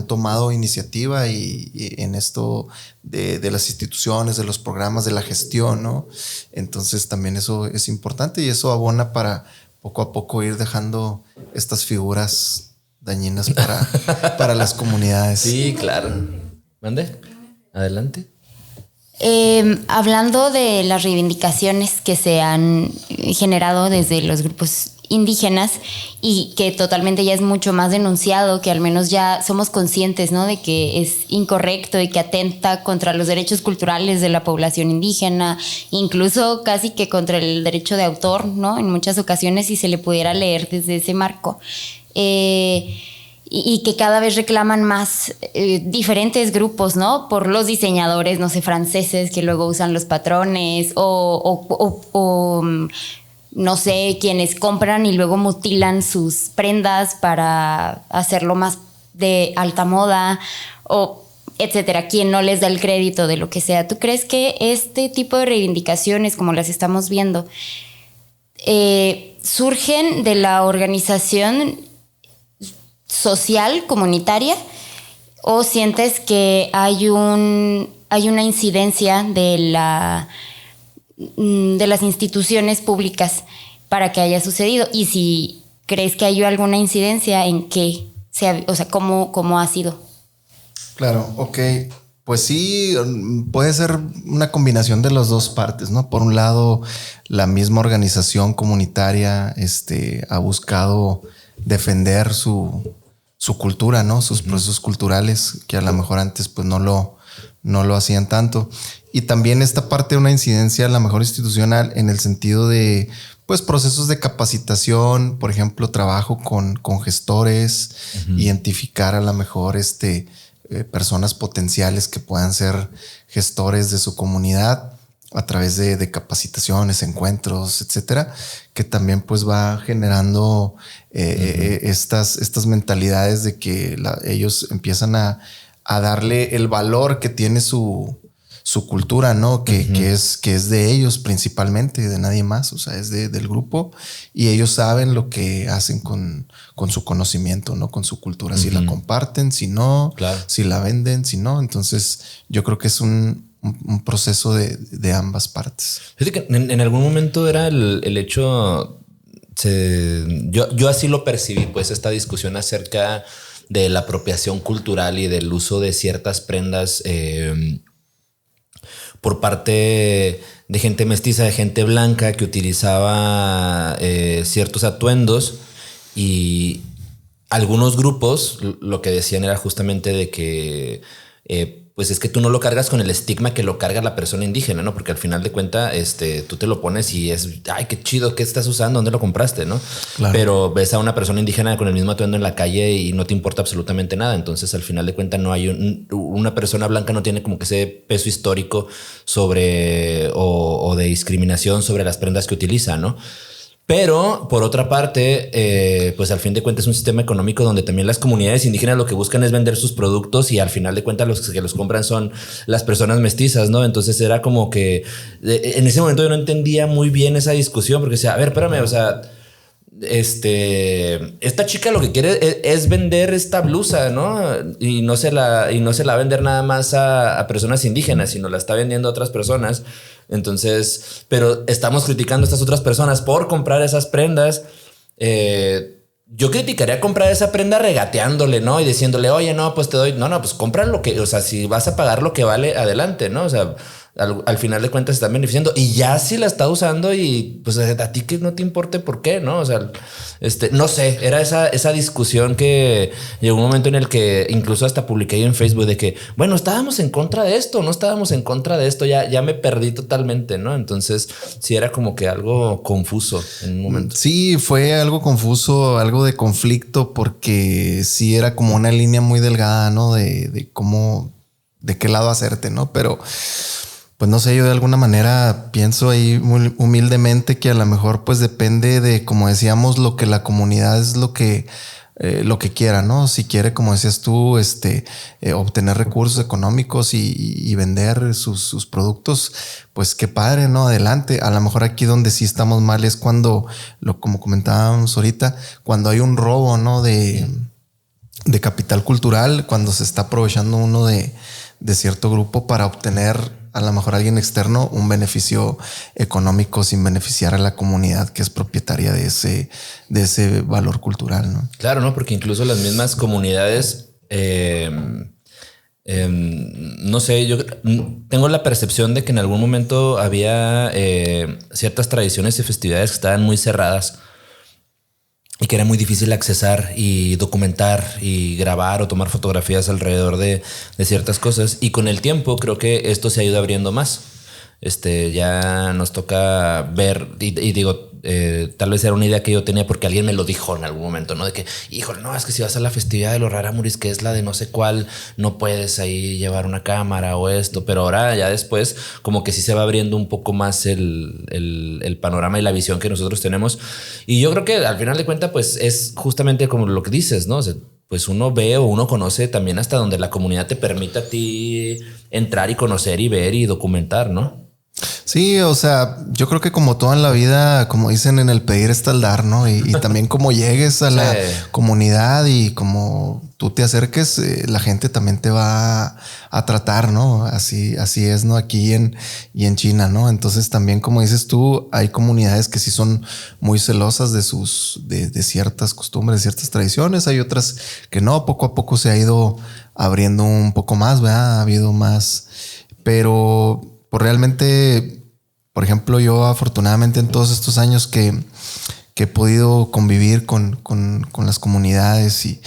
tomado iniciativa y en esto de las instituciones, de los programas, de la gestión, ¿no? Entonces también eso es importante y eso abona para poco a poco ir dejando estas figuras dañinas para las comunidades. Sí, claro. ¿Mande? Adelante. Hablando de las reivindicaciones que se han generado desde los grupos indígenas y que totalmente ya es mucho más denunciado, que al menos ya somos conscientes, ¿no? De que es incorrecto y que atenta contra los derechos culturales de la población indígena, incluso casi que contra el derecho de autor, ¿no? En muchas ocasiones, si se le pudiera leer desde ese marco. Y que cada vez reclaman más diferentes grupos, ¿no? Por los diseñadores, no sé, franceses que luego usan los patrones o no sé, quienes compran y luego mutilan sus prendas para hacerlo más de alta moda o etcétera, quien no les da el crédito de lo que sea. ¿Tú crees que este tipo de reivindicaciones, como las estamos viendo, surgen de la organización social, comunitaria, o sientes que hay una incidencia de las instituciones públicas para que haya sucedido? Y si crees que hay alguna incidencia, ¿en qué? O sea, ¿cómo ha sido? Claro, ok. Pues sí, puede ser una combinación de las dos partes, ¿no? Por un lado, la misma organización comunitaria ha buscado defender su cultura, ¿no? Sus procesos culturales, que a lo mejor antes pues no lo hacían tanto. Y también esta parte de una incidencia a lo mejor institucional en el sentido de pues procesos de capacitación, por ejemplo, trabajo con gestores, identificar a lo mejor personas potenciales que puedan ser gestores de su comunidad a través de capacitaciones, encuentros, etcétera, que también pues va generando estas mentalidades de que ellos empiezan a darle el valor que tiene su cultura, ¿no? Que es de ellos principalmente, de nadie más, o sea, es del grupo, y ellos saben lo que hacen con su conocimiento, ¿no? Con su cultura, si la comparten, si no, claro, si la venden, si no. Entonces yo creo que es un proceso de ambas partes. Fíjate que en algún momento era el hecho, yo así lo percibí, pues esta discusión acerca de la apropiación cultural y del uso de ciertas prendas por parte de gente mestiza, de gente blanca que utilizaba ciertos atuendos, y algunos grupos lo que decían era justamente de que pues es que tú no lo cargas con el estigma que lo carga la persona indígena, ¿no? Porque al final de cuentas tú te lo pones y es, ay, qué chido, ¿qué estás usando? ¿Dónde lo compraste? ¿No? Claro. Pero ves a una persona indígena con el mismo atuendo en la calle y no te importa absolutamente nada. Entonces al final de cuentas no hay una persona blanca no tiene como que ese peso histórico sobre o de discriminación sobre las prendas que utiliza, ¿no? Pero por otra parte, pues al fin de cuentas es un sistema económico donde también las comunidades indígenas lo que buscan es vender sus productos, y al final de cuentas los que los compran son las personas mestizas, ¿no? Entonces era como que en ese momento yo no entendía muy bien esa discusión, porque decía, a ver, espérame, o sea, esta chica lo que quiere es vender esta blusa, ¿no? Y no se la va a vender nada más a personas indígenas, sino la está vendiendo a otras personas. Entonces, pero estamos criticando a estas otras personas por comprar esas prendas. Yo criticaría comprar esa prenda regateándole, ¿no? Y diciéndole, oye, no, pues te doy, no, pues compra lo que, o sea, si vas a pagar lo que vale, adelante, ¿no? O sea, al final de cuentas se están beneficiando, y ya si la está usando y pues a ti que no te importe por qué, ¿no? O sea, no sé, era esa discusión que llegó un momento en el que incluso hasta publiqué en Facebook de que, bueno, estábamos en contra de esto, no estábamos en contra de esto, ya me perdí totalmente, ¿no? Entonces sí era como que algo confuso en un momento. Sí, fue algo confuso, algo de conflicto, porque sí era como una línea muy delgada, ¿no? De cómo, de qué lado hacerte, ¿no? Pero pues no sé, yo de alguna manera pienso ahí muy humildemente que a lo mejor pues depende de, como decíamos, lo que la comunidad es lo que quiera, ¿no? Si quiere, como decías tú, obtener recursos económicos y vender sus productos, pues qué padre, ¿no? Adelante. A lo mejor aquí donde sí estamos mal es cuando, como comentábamos ahorita, cuando hay un robo, ¿no? De capital cultural, cuando se está aprovechando uno de cierto grupo para obtener a lo mejor alguien externo un beneficio económico sin beneficiar a la comunidad que es propietaria de ese valor cultural, ¿no? Claro, ¿no? Porque incluso las mismas comunidades, no sé, yo tengo la percepción de que en algún momento había ciertas tradiciones y festividades que estaban muy cerradas y que era muy difícil accesar y documentar y grabar o tomar fotografías alrededor de ciertas cosas. Y con el tiempo creo que esto se ha ido abriendo más. Ya nos toca ver y digo, tal vez era una idea que yo tenía porque alguien me lo dijo en algún momento, ¿no? De que, híjole, no, es que si vas a la festividad de los Rarámuris, que es la de no sé cuál, no puedes ahí llevar una cámara o esto, pero ahora ya después como que sí se va abriendo un poco más el panorama y la visión que nosotros tenemos. Y yo creo que al final de cuentas pues es justamente como lo que dices, ¿no? O sea, pues uno ve o uno conoce también hasta donde la comunidad te permita a ti entrar y conocer y ver y documentar, ¿no? Sí, o sea, yo creo que como todo en la vida, como dicen, en el pedir está el dar, ¿no? Y también como llegues a la comunidad y como tú te acerques, la gente también te va a tratar, ¿no? Así es, ¿no? Aquí y en China, ¿no? Entonces también, como dices tú, hay comunidades que sí son muy celosas de ciertas costumbres, de ciertas tradiciones. Hay otras que no, poco a poco se ha ido abriendo un poco más, ¿verdad? Ha habido más, pero pues realmente, por ejemplo, yo afortunadamente en todos estos años que he podido convivir con las comunidades y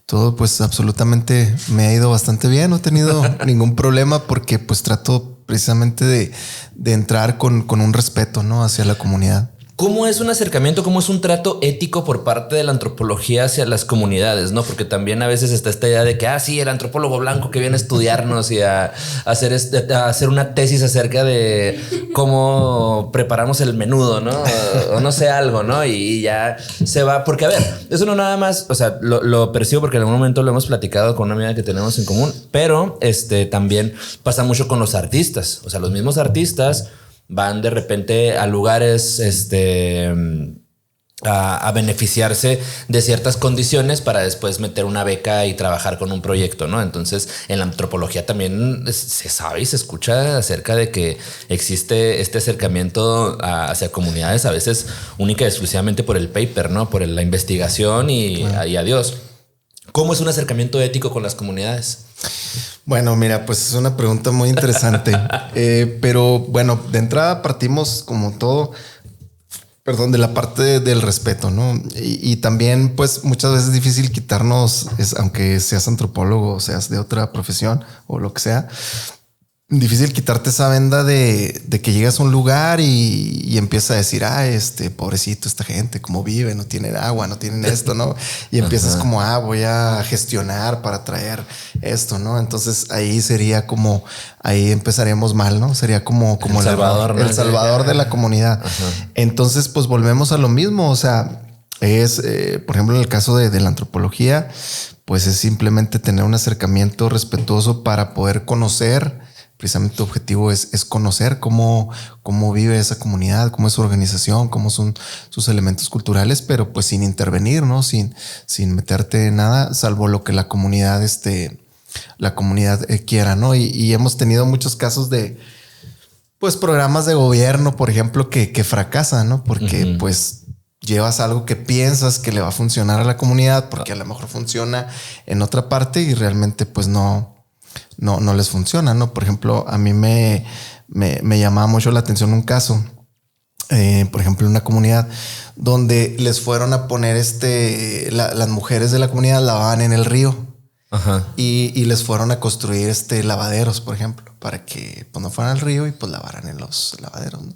todo, pues absolutamente me ha ido bastante bien. No he tenido ningún problema porque pues trato precisamente de entrar con un respeto, ¿no? Hacia la comunidad. ¿Cómo es un acercamiento, cómo es un trato ético por parte de la antropología hacia las comunidades? ¿No? Porque también a veces está esta idea de que, sí, el antropólogo blanco que viene a estudiarnos y a hacer una tesis acerca de cómo preparamos el menudo, ¿no? O no sé, algo, ¿no? Y ya se va. Porque, a ver, eso no nada más, o sea, lo percibo porque en algún momento lo hemos platicado con una amiga que tenemos en común, pero también pasa mucho con los artistas. O sea, los mismos artistas van de repente a lugares a beneficiarse de ciertas condiciones para después meter una beca y trabajar con un proyecto, ¿no? Entonces, en la antropología también se sabe y se escucha acerca de que existe este acercamiento hacia comunidades, a veces única y exclusivamente por el paper, ¿no? Por la investigación y adiós. ¿Cómo es un acercamiento ético con las comunidades? Bueno, mira, pues es una pregunta muy interesante. Pero bueno, de entrada partimos como todo, de la parte del respeto, ¿no? Y también, pues muchas veces es difícil quitarnos, aunque seas antropólogo o seas de otra profesión o lo que sea, difícil quitarte esa venda de que llegas a un lugar y empiezas a decir, pobrecito esta gente, cómo vive, no tienen agua, no tienen esto, ¿no? Y empiezas como, voy a gestionar para traer esto, ¿no? Entonces ahí sería como, ahí empezaríamos mal, ¿no? Sería como el Salvador, ¿no? El Salvador de la comunidad. Ajá. Entonces, pues volvemos a lo mismo, o sea, es, por ejemplo, en el caso de la antropología, pues es simplemente tener un acercamiento respetuoso para poder conocer. Precisamente tu objetivo es conocer cómo vive esa comunidad, cómo es su organización, cómo son sus elementos culturales, pero pues sin intervenir, ¿no? Sin meterte en nada, salvo lo que la comunidad quiera, ¿no? Y hemos tenido muchos casos de pues programas de gobierno, por ejemplo, que fracasan, ¿no? Porque pues llevas algo que piensas que le va a funcionar a la comunidad, porque a lo mejor funciona en otra parte y realmente pues no les funciona, ¿no? Por ejemplo, a mí me llamaba mucho la atención un caso, por ejemplo, en una comunidad donde les fueron a poner las mujeres de la comunidad lavaban en el río. Ajá. Y les fueron a construir lavaderos, por ejemplo, para que pues, no fueran al río y pues lavaran en los lavaderos, ¿no?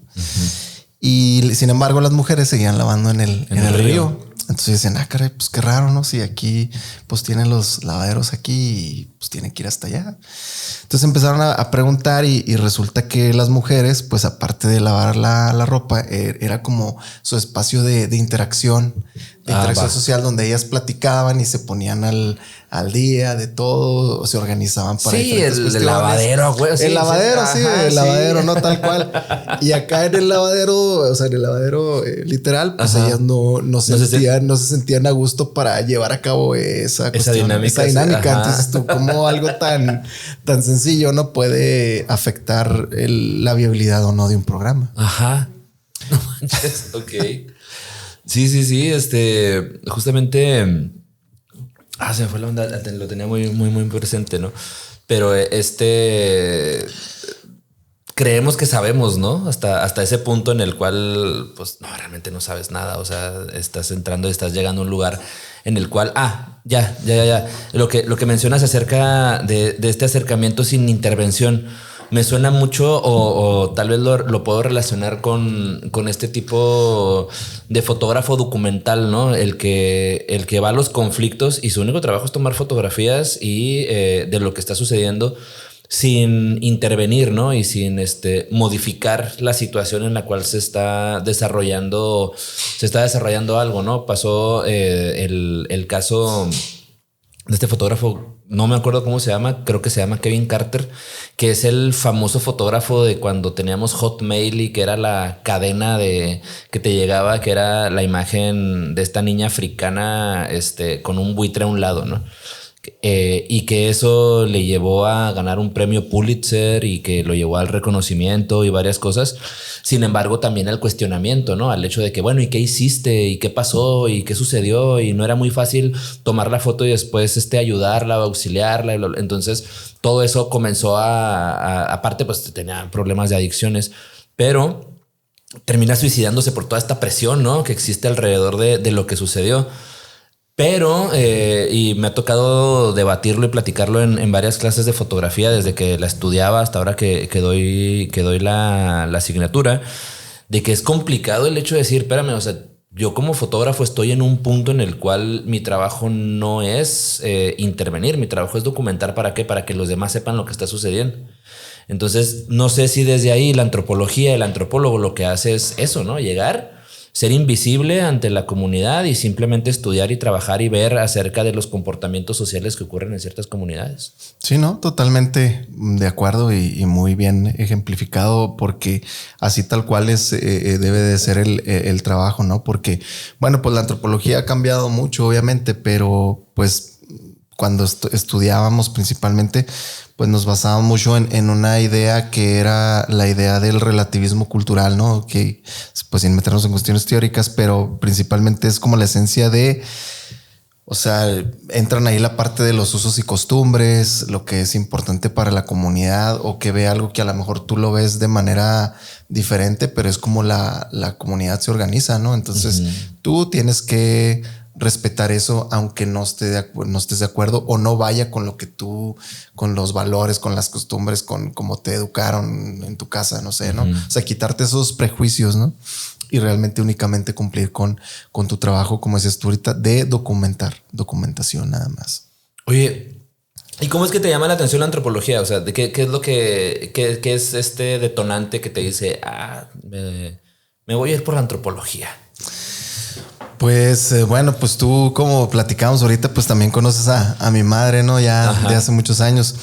Y sin embargo, las mujeres seguían lavando en el río. Entonces dicen, caray, pues qué raro, ¿no? Si aquí pues tienen los lavaderos aquí y pues tienen que ir hasta allá. Entonces empezaron a preguntar y resulta que las mujeres, pues aparte de lavar la ropa, era como su espacio de interacción, social, donde ellas platicaban y se ponían al día de todo, se organizaban para el lavadero, güey. El lavadero, no tal cual. Y acá en el lavadero, o sea, en el lavadero literal, pues ellas no se sentían a gusto para llevar a cabo esa dinámica. Entonces tú, como algo tan sencillo no puede afectar la viabilidad o no de un programa. Ajá. No manches. Ok. Sí. Justamente. Se me fue la onda. Lo tenía muy presente, ¿no? Pero creemos que sabemos, ¿no? Hasta ese punto en el cual, pues, no, realmente no sabes nada. O sea, estás llegando a un lugar en el cual, ya. Lo que mencionas acerca de este acercamiento sin intervención me suena mucho o tal vez lo puedo relacionar con este tipo de fotógrafo documental, ¿no? El que va a los conflictos y su único trabajo es tomar fotografías y de lo que está sucediendo sin intervenir, ¿no? Y sin modificar la situación en la cual se está desarrollando algo, ¿no? Pasó el caso de este fotógrafo no me acuerdo cómo se llama, creo que se llama Kevin Carter, que es el famoso fotógrafo de cuando teníamos Hotmail y que era la cadena de que te llegaba, que era la imagen de esta niña africana con un buitre a un lado, ¿no? Y que eso le llevó a ganar un premio Pulitzer y que lo llevó al reconocimiento y varias cosas. Sin embargo, también al cuestionamiento, ¿no? Al hecho de que, bueno, ¿y qué hiciste? ¿Y qué pasó? ¿Y qué sucedió? Y no era muy fácil tomar la foto y después ayudarla, auxiliarla. Entonces, todo eso comenzó aparte, pues tenía problemas de adicciones, pero termina suicidándose por toda esta presión, ¿no? Que existe alrededor de lo que sucedió. Pero, y me ha tocado debatirlo y platicarlo en varias clases de fotografía, desde que la estudiaba hasta ahora que doy la asignatura, de que es complicado el hecho de decir, espérame, o sea, yo como fotógrafo estoy en un punto en el cual mi trabajo no es intervenir, mi trabajo es documentar. ¿Para qué? Para que los demás sepan lo que está sucediendo. Entonces, no sé si desde ahí la antropología, el antropólogo lo que hace es eso, ¿no? Llegar, ser invisible ante la comunidad y simplemente estudiar y trabajar y ver acerca de los comportamientos sociales que ocurren en ciertas comunidades. Sí, no, totalmente de acuerdo y muy bien ejemplificado, porque así tal cual debe de ser el trabajo, ¿no? Porque, bueno, pues la antropología ha cambiado mucho, obviamente, pero pues cuando estudiábamos principalmente, pues nos basábamos mucho en una idea que era la idea del relativismo cultural, ¿no? Que pues sin meternos en cuestiones teóricas, pero principalmente es como la esencia de, o sea, entran ahí la parte de los usos y costumbres, lo que es importante para la comunidad, o que ve algo que a lo mejor tú lo ves de manera diferente, pero es como la comunidad se organiza, ¿no? Entonces tú tienes que respetar eso, aunque no estés de acuerdo o no vaya con lo que tú, con los valores, con las costumbres, con cómo te educaron en tu casa, no sé, ¿no? O sea, quitarte esos prejuicios, ¿no? Y realmente únicamente cumplir con tu trabajo, como dices tú ahorita, de documentación nada más. Oye, ¿y cómo es que te llama la atención la antropología? O sea, ¿de qué es lo qué es este detonante que te dice, me voy a ir por la antropología? Pues bueno, pues tú, como platicamos ahorita, pues también conoces a mi madre, ¿no? Ya de hace muchos años.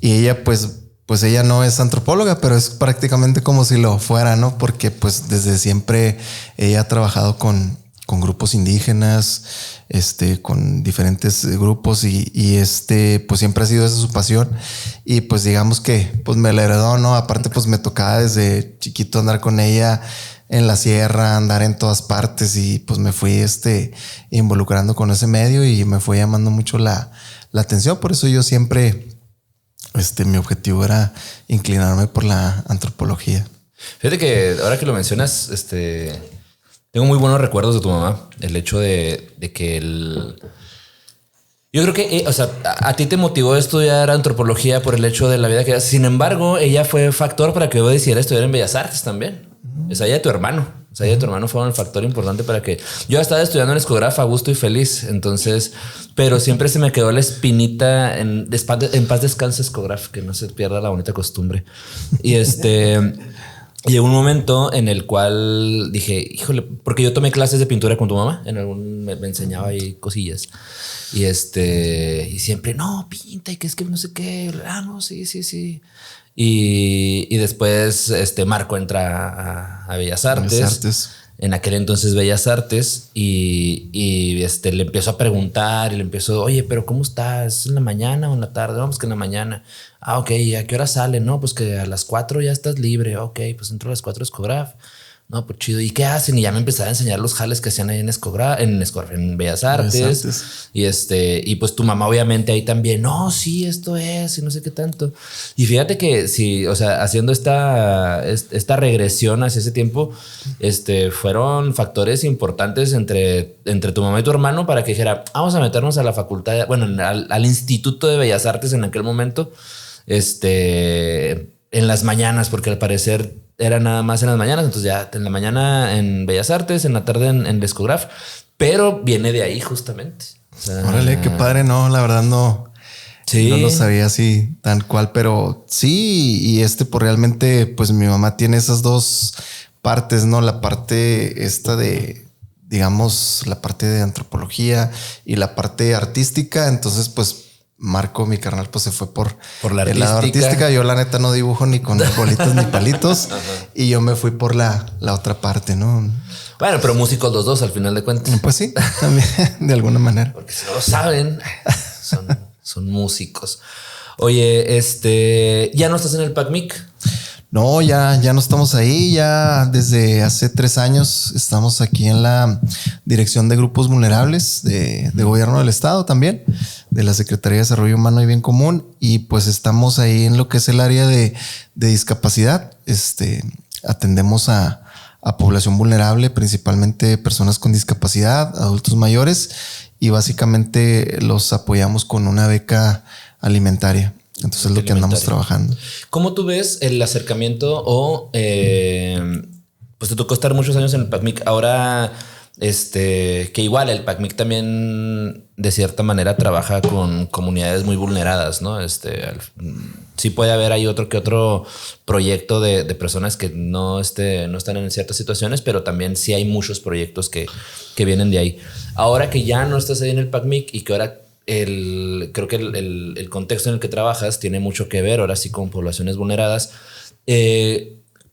Y ella, pues ella no es antropóloga, pero es prácticamente como si lo fuera, ¿no? Porque pues desde siempre ella ha trabajado con grupos indígenas, con diferentes grupos y pues siempre ha sido esa su pasión. Y pues digamos que pues me la heredó, ¿no? Aparte pues me tocaba desde chiquito andar con ella en la sierra, andar en todas partes, y pues me fui involucrando con ese medio y me fue llamando mucho la atención. Por eso yo siempre, mi objetivo era inclinarme por la antropología. Fíjate que ahora que lo mencionas, tengo muy buenos recuerdos de tu mamá. El hecho de que yo creo que, o sea, a ti te motivó a estudiar antropología por el hecho de la vida que... Sin embargo, ella fue factor para que yo decidiera estudiar en Bellas Artes también. O sea, ella tu hermano. O sea, ella tu hermano fue un factor importante para que... Yo estaba estudiando en Escograf a gusto y feliz. Entonces... Pero siempre se me quedó la espinita en paz descanse Escograf, que no se pierda la bonita costumbre. Y llegó un momento en el cual dije, híjole, porque yo tomé clases de pintura con tu mamá. Me enseñaba ahí cosillas. Y y siempre, no, pinta, y que es que no sé qué. No, sí. Y después Marco entra a Bellas Artes. En aquel entonces Bellas Artes. Y le empiezo a preguntar y le empiezo, oye, pero ¿cómo estás? ¿Es en la mañana o en la tarde? Vamos que en la mañana. Ok, ¿a qué hora sale? No, pues que a las 4 ya estás libre. Ok, pues entro a las 4 a Escograf. No, pues chido. ¿Y qué hacen? Y ya me empezaba a enseñar los jales que hacían ahí en Bellas Artes. Y pues tu mamá obviamente ahí también, no, sí, esto es, y no sé qué tanto. Y fíjate que sí, o sea, haciendo esta regresión hacia ese tiempo, fueron factores importantes entre tu mamá y tu hermano para que dijera, vamos a meternos a la facultad, bueno, al Instituto de Bellas Artes en aquel momento, en las mañanas, porque al parecer era nada más en las mañanas. Entonces ya en la mañana en Bellas Artes, en la tarde en Escograf, pero viene de ahí justamente. O sea, órale, qué padre. No, la verdad no. Sí. No lo sabía así tan cual, pero sí. Y pues realmente, pues mi mamá tiene esas dos partes, ¿no? La parte digamos, la parte de antropología y la parte artística. Entonces, pues Marco, mi carnal, pues se fue por la el lado artística. Yo la neta no dibujo ni con bolitos ni palitos. Y yo me fui por la otra parte, ¿no? Bueno, pero músicos los dos al final de cuentas. Pues sí, también de alguna manera. Porque si no lo saben, son músicos. Oye, ¿ya no estás en el PACMIC? No, ya no estamos ahí. Ya desde hace 3 años estamos aquí en la Dirección de Grupos Vulnerables de Gobierno del Estado también, de la Secretaría de Desarrollo Humano y Bien Común. Y pues estamos ahí en lo que es el área de discapacidad. Atendemos a población vulnerable, principalmente personas con discapacidad, adultos mayores, y básicamente los apoyamos con una beca alimentaria. Entonces es lo que andamos trabajando. ¿Cómo tú ves el acercamiento o pues te tocó estar muchos años en el PACMIC? Ahora, que igual el PACMIC también de cierta manera trabaja con comunidades muy vulneradas, ¿no? Sí puede haber ahí otro proyecto de personas que no están en ciertas situaciones, pero también sí hay muchos proyectos que vienen de ahí. Ahora que ya no estás ahí en el PACMIC y que ahora creo que el contexto en el que trabajas tiene mucho que ver ahora sí con poblaciones vulneradas.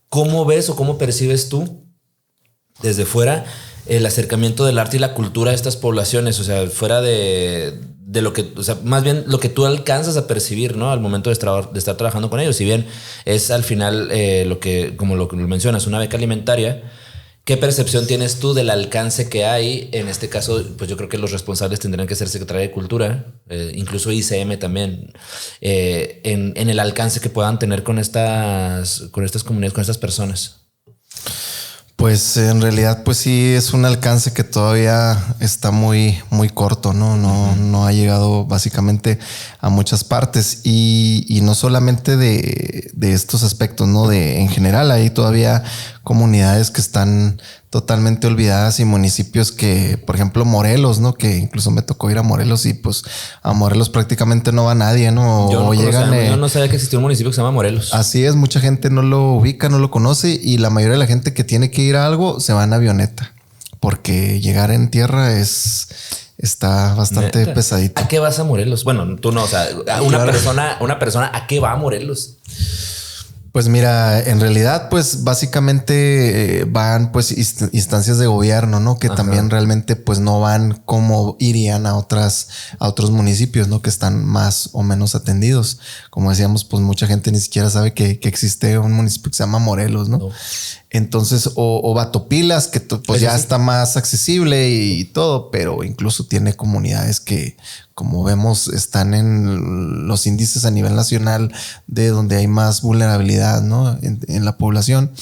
¿Cómo ves o cómo percibes tú desde fuera el acercamiento del arte y la cultura a estas poblaciones? O sea, fuera de lo que, o sea, más bien lo que tú alcanzas a percibir, ¿no? Al momento de estar trabajando con ellos. Si bien es al final como lo que mencionas, una beca alimentaria. ¿Qué percepción tienes tú del alcance que hay? En este caso, pues yo creo que los responsables tendrían que ser Secretaría de Cultura, incluso ICM también, en el alcance que puedan tener con estas comunidades, con estas personas. Pues en realidad, pues sí, es un alcance que todavía está muy, muy corto, ¿no? No ha llegado básicamente a muchas partes y no solamente de estos aspectos, ¿no? En general hay todavía comunidades que están totalmente olvidadas y municipios que, por ejemplo, Morelos, ¿no? Que incluso me tocó ir a Morelos y pues a Morelos prácticamente no va nadie, ¿no? Yo no sabía que existía un municipio que se llama Morelos. Así es, mucha gente no lo ubica, no lo conoce y la mayoría de la gente que tiene que ir a algo se va en avioneta porque llegar en tierra está bastante pesadito. ¿A qué vas a Morelos? Bueno, tú no, o sea, una persona, ¿a qué va a Morelos? Pues mira, en realidad, pues básicamente van pues instancias de gobierno, ¿no? Que también realmente pues no van como irían a otros municipios, ¿no? Que están más o menos atendidos. Como decíamos, pues mucha gente ni siquiera sabe que existe un municipio que se llama Morelos, ¿no? Entonces, o Batopilas, que pues ya está más accesible y todo, pero incluso tiene comunidades que, como vemos, están en los índices a nivel nacional de donde hay más vulnerabilidad, ¿no? En la población.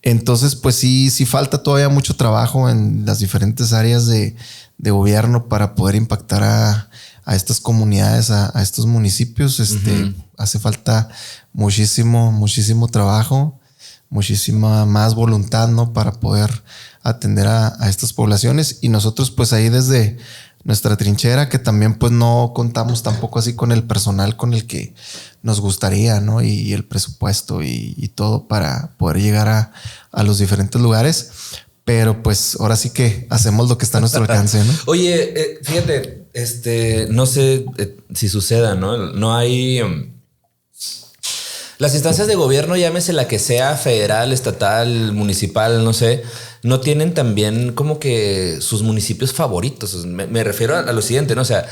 Entonces, pues sí falta todavía mucho trabajo en las diferentes áreas de gobierno para poder impactar a estas comunidades, a estos municipios. Hace falta muchísimo trabajo, muchísima más voluntad, ¿no? Para poder atender a estas poblaciones. Y nosotros, pues ahí desde nuestra trinchera, que también pues no contamos tampoco así con el personal con el que nos gustaría, ¿no? Y el presupuesto y todo para poder llegar a los diferentes lugares. Pero pues ahora sí que hacemos lo que está a nuestro alcance, ¿no? Oye, fíjate, no sé si suceda, ¿no? No hay... Las instancias de gobierno, llámese la que sea, federal, estatal, municipal, no sé, no tienen también como que sus municipios favoritos. Me refiero a lo siguiente, ¿no? O sea,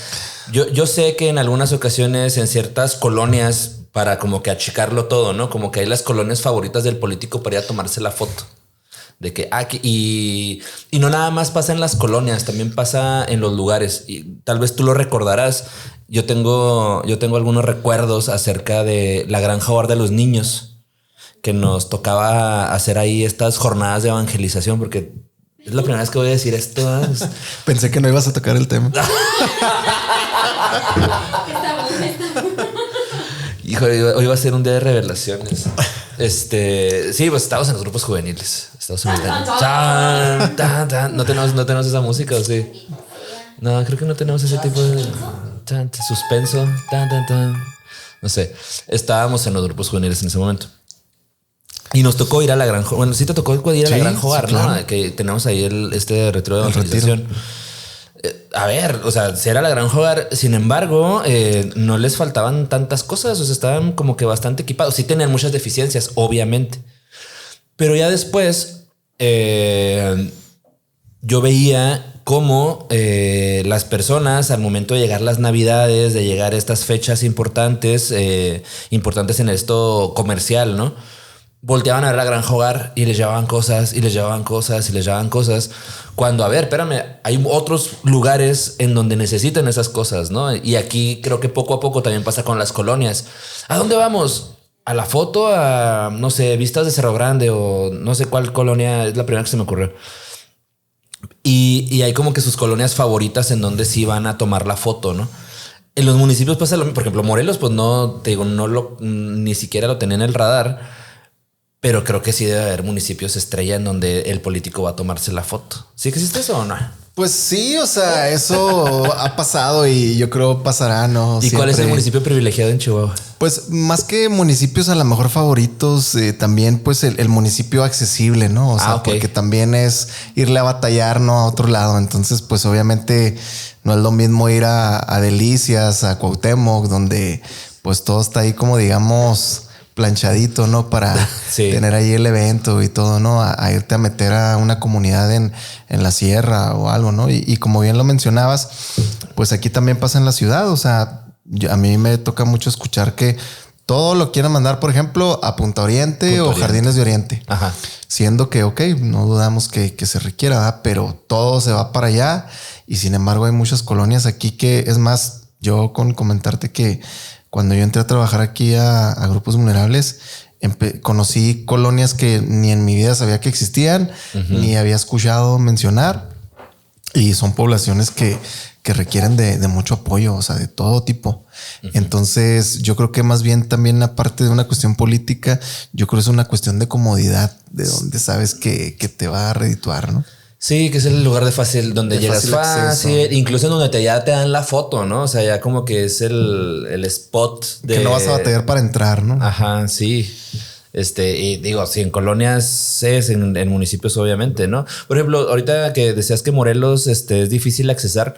yo sé que en algunas ocasiones en ciertas colonias, para como que achicarlo todo, ¿no? Como que hay las colonias favoritas del político para ir a tomarse la foto. De que y no nada más pasa en las colonias, también pasa en los lugares. Y tal vez tú lo recordarás. Yo tengo algunos recuerdos acerca de la Granja Hogar de los Niños, que nos tocaba hacer ahí estas jornadas de evangelización, porque es la primera vez que voy a decir esto. Pensé que no ibas a tocar el tema. Híjole, hoy va a ser un día de revelaciones. Sí, pues estamos en los grupos juveniles. No tenemos esa música, ¿o sí? No, creo que no tenemos ese tipo de suspenso. No sé. Estábamos en los grupos juveniles en ese momento. Y nos tocó ir a la Granja. Bueno, sí te tocó ir a la Granja Hogar, ¿no? Claro. Que tenemos ahí este retiro de evangelización. A ver, o sea, si era la Granja Hogar, sin embargo, no les faltaban tantas cosas, o sea, estaban como que bastante equipados. Sí tenían muchas deficiencias, obviamente. Pero ya después, yo veía cómo las personas al momento de llegar las Navidades, de llegar estas fechas importantes, importantes en esto comercial, ¿no? Volteaban a ver la Granja Hogar y les llevaban cosas y les llevaban cosas y les llevaban cosas. Cuando, a ver, espérame, hay otros lugares en donde necesitan esas cosas, ¿no? Y aquí creo que poco a poco también pasa con las colonias. ¿A dónde vamos? A la foto, a, no sé, Vistas de Cerro Grande o no sé cuál colonia, es la primera que se me ocurrió. Y hay como que sus colonias favoritas en donde sí van a tomar la foto, ¿no? En los municipios pasa lo mismo. Por ejemplo, Morelos, pues no, te digo, ni siquiera lo tenía en el radar. Pero creo que sí debe haber municipios estrella en donde el político va a tomarse la foto. ¿Sí existe eso o no? Pues sí, o sea, eso ha pasado y yo creo pasará, ¿no? ¿Y cuál es el municipio privilegiado en Chihuahua? Pues más que municipios a lo mejor favoritos, también pues el municipio accesible, ¿no? O sea, okay. Porque también es irle a batallar, ¿no? A otro lado. Entonces, pues obviamente no es lo mismo ir a Delicias, a Cuauhtémoc, donde pues todo está ahí como digamos planchadito, ¿no? Para sí. Tener ahí el evento y todo, ¿no? A irte a meter a una comunidad en la sierra o algo, ¿no? Y como bien lo mencionabas, pues aquí también pasa en la ciudad. O sea, a mí me toca mucho escuchar que todo lo quieren mandar, por ejemplo, a Punta Oriente o Jardines de Oriente. Ajá. Siendo que, ok, no dudamos que se requiera, ¿verdad? Pero todo se va para allá. Y sin embargo hay muchas colonias aquí que, es más, yo con comentarte que cuando yo entré a trabajar aquí a grupos vulnerables, conocí colonias que ni en mi vida sabía que existían, ni había escuchado mencionar. Y son poblaciones que requieren de mucho apoyo, o sea, de todo tipo. Entonces, yo creo que más bien también, aparte de una cuestión política, yo creo que es una cuestión de comodidad, de donde sabes que te va a redituar, ¿no? Sí, que es el lugar de fácil, donde de llegas fácil, incluso en donde ya te dan la foto, ¿no? O sea, ya como que es el spot de... Que no vas a batallar para entrar, ¿no? Ajá, sí. Y digo, sí, en colonias es, en municipios obviamente, ¿no? Por ejemplo, ahorita que decías que Morelos es difícil accesar,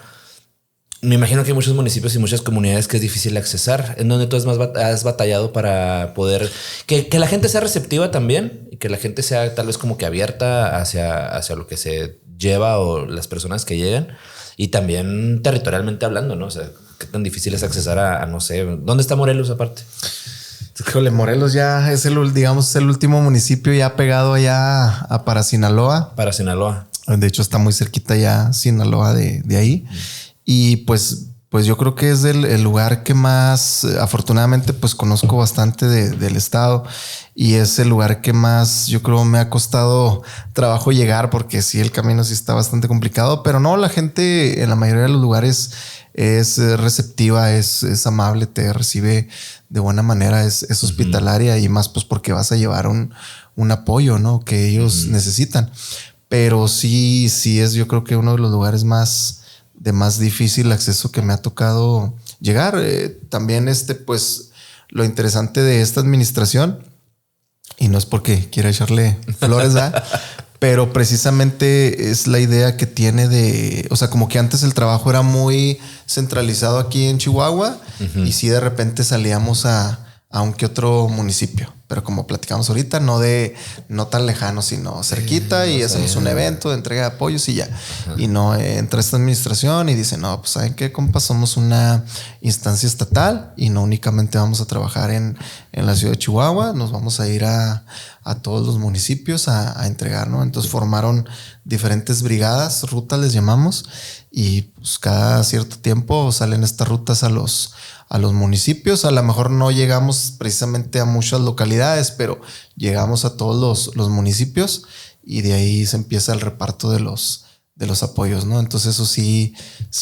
me imagino que hay muchos municipios y muchas comunidades que es difícil accesar, en donde tú has batallado para poder... Que la gente sea receptiva también y que la gente sea tal vez como que abierta hacia lo que se lleva o las personas que llegan. Y también territorialmente hablando, ¿no? O sea, qué tan difícil es accesar a no sé... ¿Dónde está Morelos aparte? Híjole, Morelos ya es el último municipio ya pegado allá para Sinaloa. Para Sinaloa. De hecho, está muy cerquita ya Sinaloa de ahí. Y pues yo creo que es el lugar que más, afortunadamente, pues conozco bastante del estado, y es el lugar que más, yo creo, me ha costado trabajo llegar, porque sí, el camino sí está bastante complicado, pero no, la gente en la mayoría de los lugares es receptiva, es amable, te recibe de buena manera, es hospitalaria, y más pues porque vas a llevar un apoyo, ¿no? Que ellos necesitan. Pero sí es, yo creo que uno de los lugares de más difícil acceso que me ha tocado llegar. También pues lo interesante de esta administración, y no es porque quiera echarle flores, pero precisamente es la idea que tiene o sea, como que antes el trabajo era muy centralizado aquí en Chihuahua, y sí de repente salíamos a un que otro municipio, pero como platicamos ahorita, no tan lejano, sino cerquita, y hacemos un evento de entrega de apoyos y ya. Y no entra esta administración y dice, no, pues ¿saben qué, compa? Somos una instancia estatal y no únicamente vamos a trabajar en la ciudad de Chihuahua, nos vamos a ir a todos los municipios a entregar, ¿no? Entonces formaron diferentes brigadas, rutas les llamamos, y pues cada cierto tiempo salen estas rutas a los municipios. A lo mejor no llegamos precisamente a muchas localidades, pero llegamos a todos los municipios, y de ahí se empieza el reparto de los apoyos, ¿no? Entonces eso sí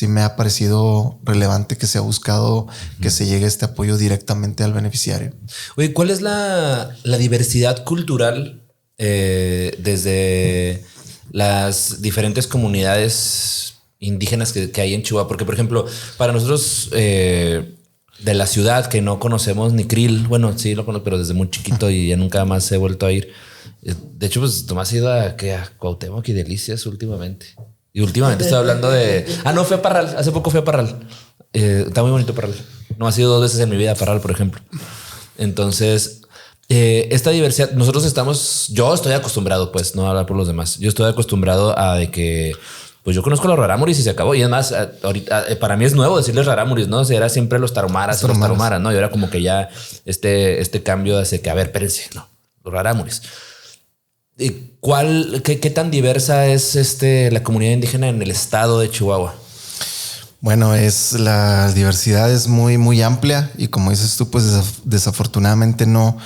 me ha parecido relevante, que se ha buscado que se llegue este apoyo directamente al beneficiario. Oye, ¿cuál es la diversidad cultural desde las diferentes comunidades indígenas que hay en Chihuahua? Porque, por ejemplo, para nosotros de la ciudad, que no conocemos ni Krill, bueno, sí lo conozco, pero desde muy chiquito y ya nunca más he vuelto a ir. De hecho, pues Tomás ha ido a Cuauhtémoc y Delicias últimamente. Y últimamente estoy hablando de... no, fui a Parral. Hace poco fui a Parral. Está muy bonito Parral. No ha sido 2 veces en mi vida Parral, por ejemplo. Entonces, esta diversidad, yo estoy acostumbrado, pues, no a hablar por los demás. Yo estoy acostumbrado a de que, pues yo conozco los rarámuris y se acabó. Y además, ahorita, para mí es nuevo decirles rarámuris, ¿no? O sea, era siempre los tarumaras y los tarumaras, ¿no? Y ahora como que ya este cambio hace que, a ver, espérense, no, los rarámuris. ¿Qué tan diversa es la comunidad indígena en el estado de Chihuahua? Bueno, la diversidad es muy, muy amplia y como dices tú, pues desafortunadamente no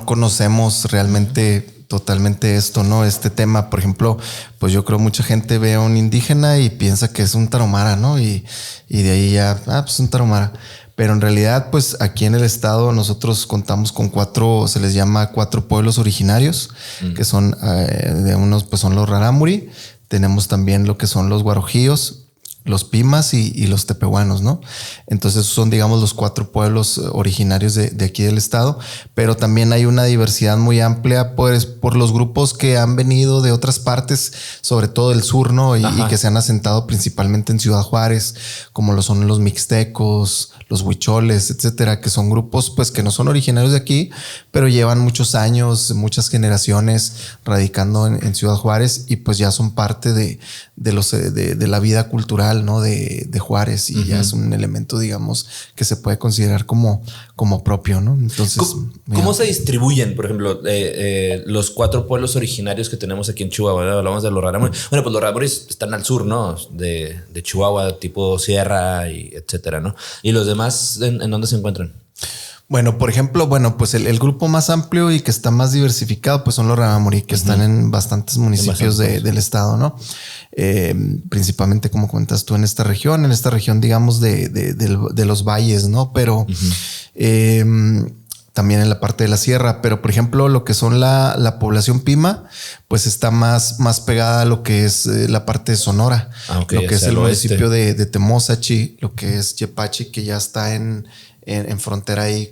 conocemos realmente totalmente esto, ¿no? Este tema, por ejemplo, pues yo creo mucha gente ve a un indígena y piensa que es un tarahumara, ¿no? Y de ahí ya, pues un tarahumara. Pero en realidad, pues aquí en el estado nosotros contamos con 4, se les llama 4 pueblos originarios, que son de unos, pues son los rarámuri. Tenemos también lo que son los guarojíos, los pimas y los tepehuanos, ¿no? Entonces son, digamos, los 4 pueblos originarios de aquí del estado, pero también hay una diversidad muy amplia pues, por los grupos que han venido de otras partes, sobre todo del sur, ¿no? Y que se han asentado principalmente en Ciudad Juárez, como lo son los mixtecos, los huicholes, etcétera, que son grupos pues que no son originarios de aquí, pero llevan muchos años, muchas generaciones radicando en Ciudad Juárez y pues ya son parte de la vida cultural, ¿no? De Juárez y ya es un elemento, digamos, que se puede considerar como propio, ¿no? Entonces, ¿Cómo se distribuyen, por ejemplo, los 4 pueblos originarios que tenemos aquí en Chihuahua? ¿Verdad? Hablamos de los rarámuris. Bueno, pues los rarámuris están al sur, ¿no? De Chihuahua, tipo Sierra y etcétera, ¿no? Y los demás, ¿en dónde se encuentran? Bueno, por ejemplo, pues el grupo más amplio y que está más diversificado, pues son los rarámuri, que están en bastantes municipios del estado, ¿no? Principalmente, como comentas tú, en esta región, digamos, de los valles, ¿no? Pero también en la parte de la sierra. Pero, por ejemplo, lo que son la población Pima, pues está más pegada a lo que es la parte de Sonora, lo que es el municipio de Temozachi, lo que es Yepachi, que ya está en frontera ahí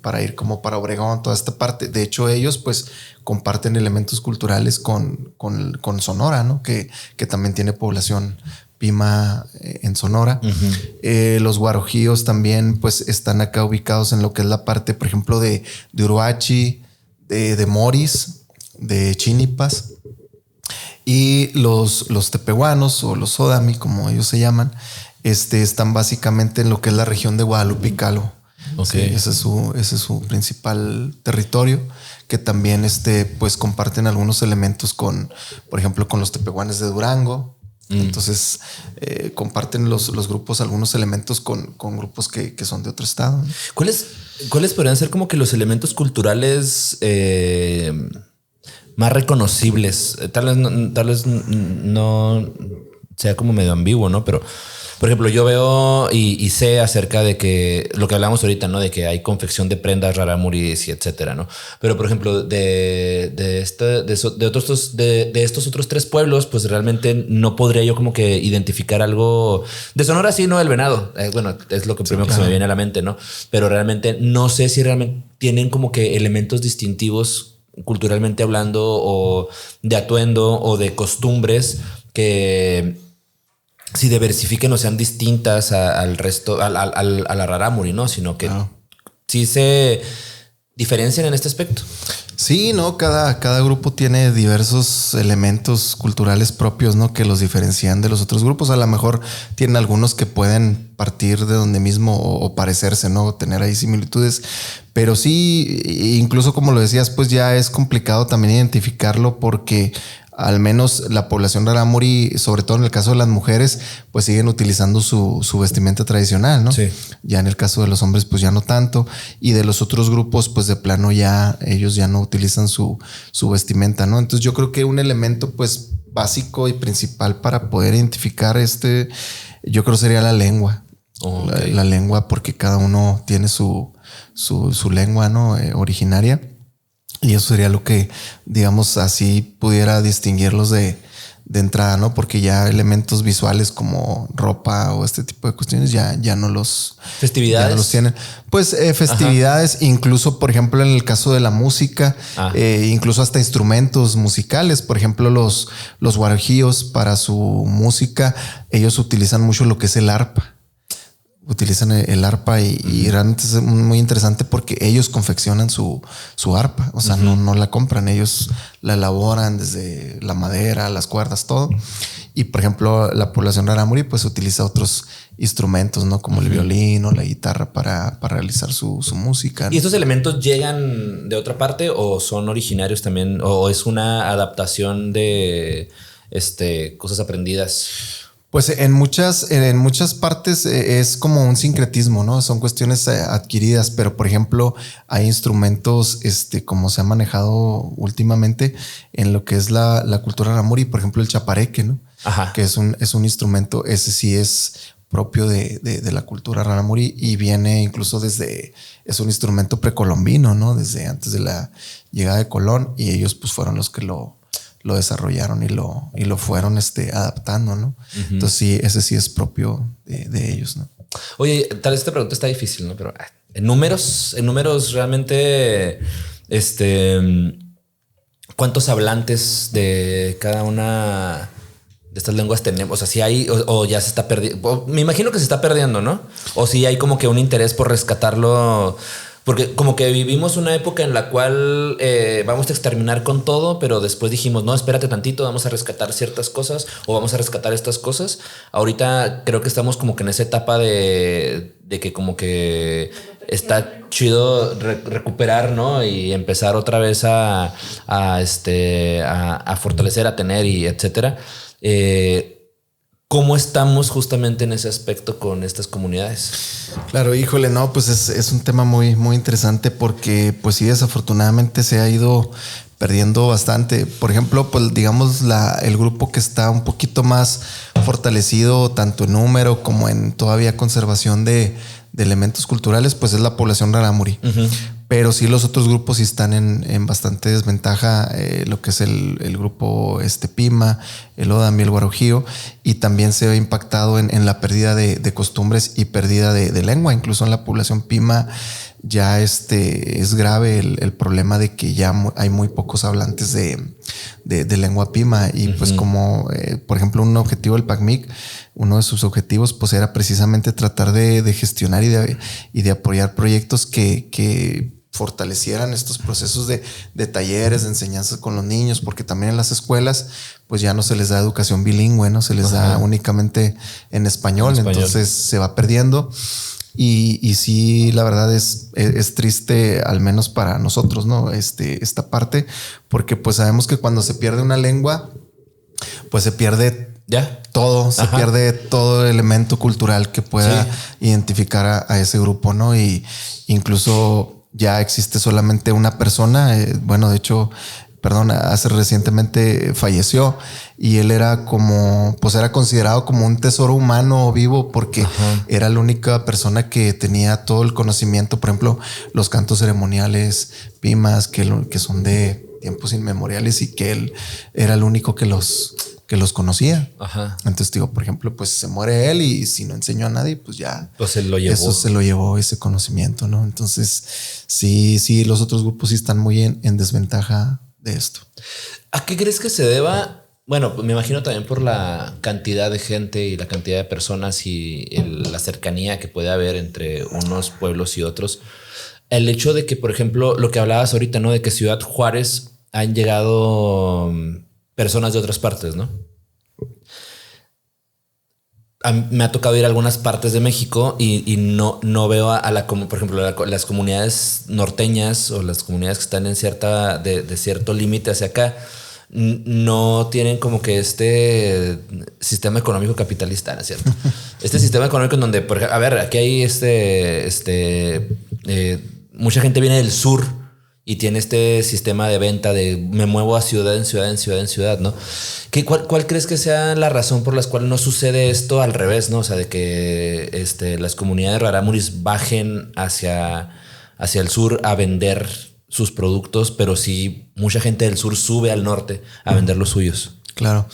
para ir como para Obregón, toda esta parte. De hecho, ellos pues comparten elementos culturales con Sonora, ¿no? Que también tiene población Pima en Sonora. Los guarojíos también pues están acá ubicados en lo que es la parte, por ejemplo, de Uruachi, de Moris, de Chinipas. Y los tepehuanos o los sodami, como ellos se llaman, están básicamente en lo que es la región de Guadalupe y Calvo. Okay. Sí, ese es su principal territorio, que también pues comparten algunos elementos por ejemplo, con los tepehuanes de Durango. Entonces comparten los grupos algunos elementos con grupos que son de otro estado, ¿no? ¿Cuáles podrían ser como que los elementos culturales más reconocibles? Tal vez no sea como medio ambiguo, ¿no? Pero, por ejemplo, yo veo y sé acerca de que lo que hablamos ahorita, ¿no? De que hay confección de prendas rarámuris y etcétera, ¿no? Pero, por ejemplo, de estos otros 3 pueblos, pues realmente no podría yo como que identificar algo de Sonora. Sí, no, el venado. Bueno, es lo que primero que se me viene a la mente, ¿no? Pero realmente no sé si realmente tienen como que elementos distintivos culturalmente hablando o de atuendo o de costumbres que si diversifiquen o sean distintas al resto, a la rarámuri, ¿no? Sino que sí se diferencian en este aspecto. Sí, ¿no? Cada grupo tiene diversos elementos culturales propios, ¿no? Que los diferencian de los otros grupos. A lo mejor tienen algunos que pueden partir de donde mismo o parecerse, ¿no? Tener ahí similitudes. Pero sí, incluso como lo decías, pues ya es complicado también identificarlo porque al menos la población rarámuri, sobre todo en el caso de las mujeres, pues siguen utilizando su vestimenta tradicional, ¿no? Sí. Ya en el caso de los hombres, pues ya no tanto. Y de los otros grupos, pues de plano ya ellos ya no utilizan su vestimenta, ¿no? Entonces yo creo que un elemento pues básico y principal para poder identificar yo creo sería la lengua. Okay. La lengua, porque cada uno tiene su lengua, ¿no? Originaria. Y eso sería lo que, digamos, así pudiera distinguirlos de de entrada, ¿no? Porque ya elementos visuales como ropa o este tipo de cuestiones ya no los... Festividades. Ya no los tienen. Pues festividades, ajá, incluso, por ejemplo, en el caso de la música, incluso hasta instrumentos musicales. Por ejemplo, los guarajíos para su música, ellos utilizan mucho lo que es el arpa. Utilizan el arpa y realmente es muy interesante porque ellos confeccionan su arpa. O sea, no la compran, ellos la elaboran desde la madera, las cuerdas, todo. Y por ejemplo, la población rarámuri pues utiliza otros instrumentos, ¿no? Como el violín o la guitarra para realizar su música, ¿no? ¿Y estos elementos llegan de otra parte o son originarios también? ¿O es una adaptación de cosas aprendidas? Pues en muchas partes es como un sincretismo, ¿no? Son cuestiones adquiridas, pero por ejemplo hay instrumentos como se ha manejado últimamente en lo que es la cultura rarámuri, por ejemplo el chapareque, ¿no? Ajá. Que es un instrumento, ese sí es propio de la cultura rarámuri y viene incluso es un instrumento precolombino, ¿no? Desde antes de la llegada de Colón, y ellos pues fueron los que lo desarrollaron y lo fueron adaptando, ¿no? Entonces sí, ese sí es propio de ellos, ¿no? Oye, tal vez esta pregunta está difícil, ¿no? Pero en números realmente, ¿cuántos hablantes de cada una de estas lenguas tenemos? O sea, si hay o ya se está perdiendo. Me imagino que se está perdiendo, ¿no? O si hay como que un interés por rescatarlo. Porque como que vivimos una época en la cual vamos a exterminar con todo, pero después dijimos, no, espérate tantito, vamos a rescatar ciertas cosas o vamos a rescatar estas cosas. Ahorita creo que estamos como que en esa etapa de que como que está chido recuperar, ¿no? Y empezar otra vez a fortalecer, a tener y etcétera. ¿Cómo estamos justamente en ese aspecto con estas comunidades? Claro, híjole, no, pues es un tema muy, muy interesante porque pues sí, desafortunadamente se ha ido perdiendo bastante. Por ejemplo, pues digamos el grupo que está un poquito más fortalecido tanto en número como en todavía conservación de elementos culturales, pues es la población rarámuri. Pero sí los otros grupos sí están en bastante desventaja, lo que es el grupo Pima, el Odam y el Guarajío, y también se ve impactado en la pérdida de costumbres y pérdida de lengua. Incluso en la población Pima ya es grave el problema de que ya hay muy pocos hablantes de lengua Pima y pues como por ejemplo un objetivo del PACMIC, uno de sus objetivos pues era precisamente tratar de gestionar y de apoyar proyectos que fortalecieran estos procesos de talleres, de enseñanza con los niños, porque también en las escuelas pues ya no se les da educación bilingüe, no se les da únicamente en español, entonces se va perdiendo. Y sí, la verdad es triste, al menos para nosotros, ¿no? Esta parte, porque pues sabemos que cuando se pierde una lengua, pues se pierde todo, se pierde todo elemento cultural que pueda identificar a ese grupo, ¿no? Y incluso ya existe solamente una persona, bueno, de hecho, hace recientemente falleció y él era era considerado como un tesoro humano vivo porque era la única persona que tenía todo el conocimiento, por ejemplo, los cantos ceremoniales Pimas que son de tiempos inmemoriales y que él era el único que los conocía. Entonces digo, por ejemplo, pues se muere él y si no enseñó a nadie, pues ya pues se lo llevó ese conocimiento, ¿no? Entonces sí, los otros grupos sí están muy en desventaja de esto. ¿A qué crees que se deba? Bueno, me imagino también por la cantidad de gente y la cantidad de personas y la cercanía que puede haber entre unos pueblos y otros. El hecho de que, por ejemplo, lo que hablabas ahorita, ¿no? De que Ciudad Juárez han llegado personas de otras partes, ¿no? Me ha tocado ir a algunas partes de México y no veo por ejemplo, las comunidades norteñas o las comunidades que están en de cierto límite hacia acá, no tienen como que este sistema económico capitalista, ¿no es cierto? Este sistema económico en donde, a ver, aquí hay mucha gente viene del sur y tiene este sistema de venta de me muevo a ciudad en ciudad en ciudad en ciudad, ¿no? ¿Cuál crees que sea la razón por la cual no sucede esto al revés, ¿no? O sea, de que las comunidades rarámuris bajen hacia el sur a vender sus productos, pero sí mucha gente del sur sube al norte a vender los suyos. Claro.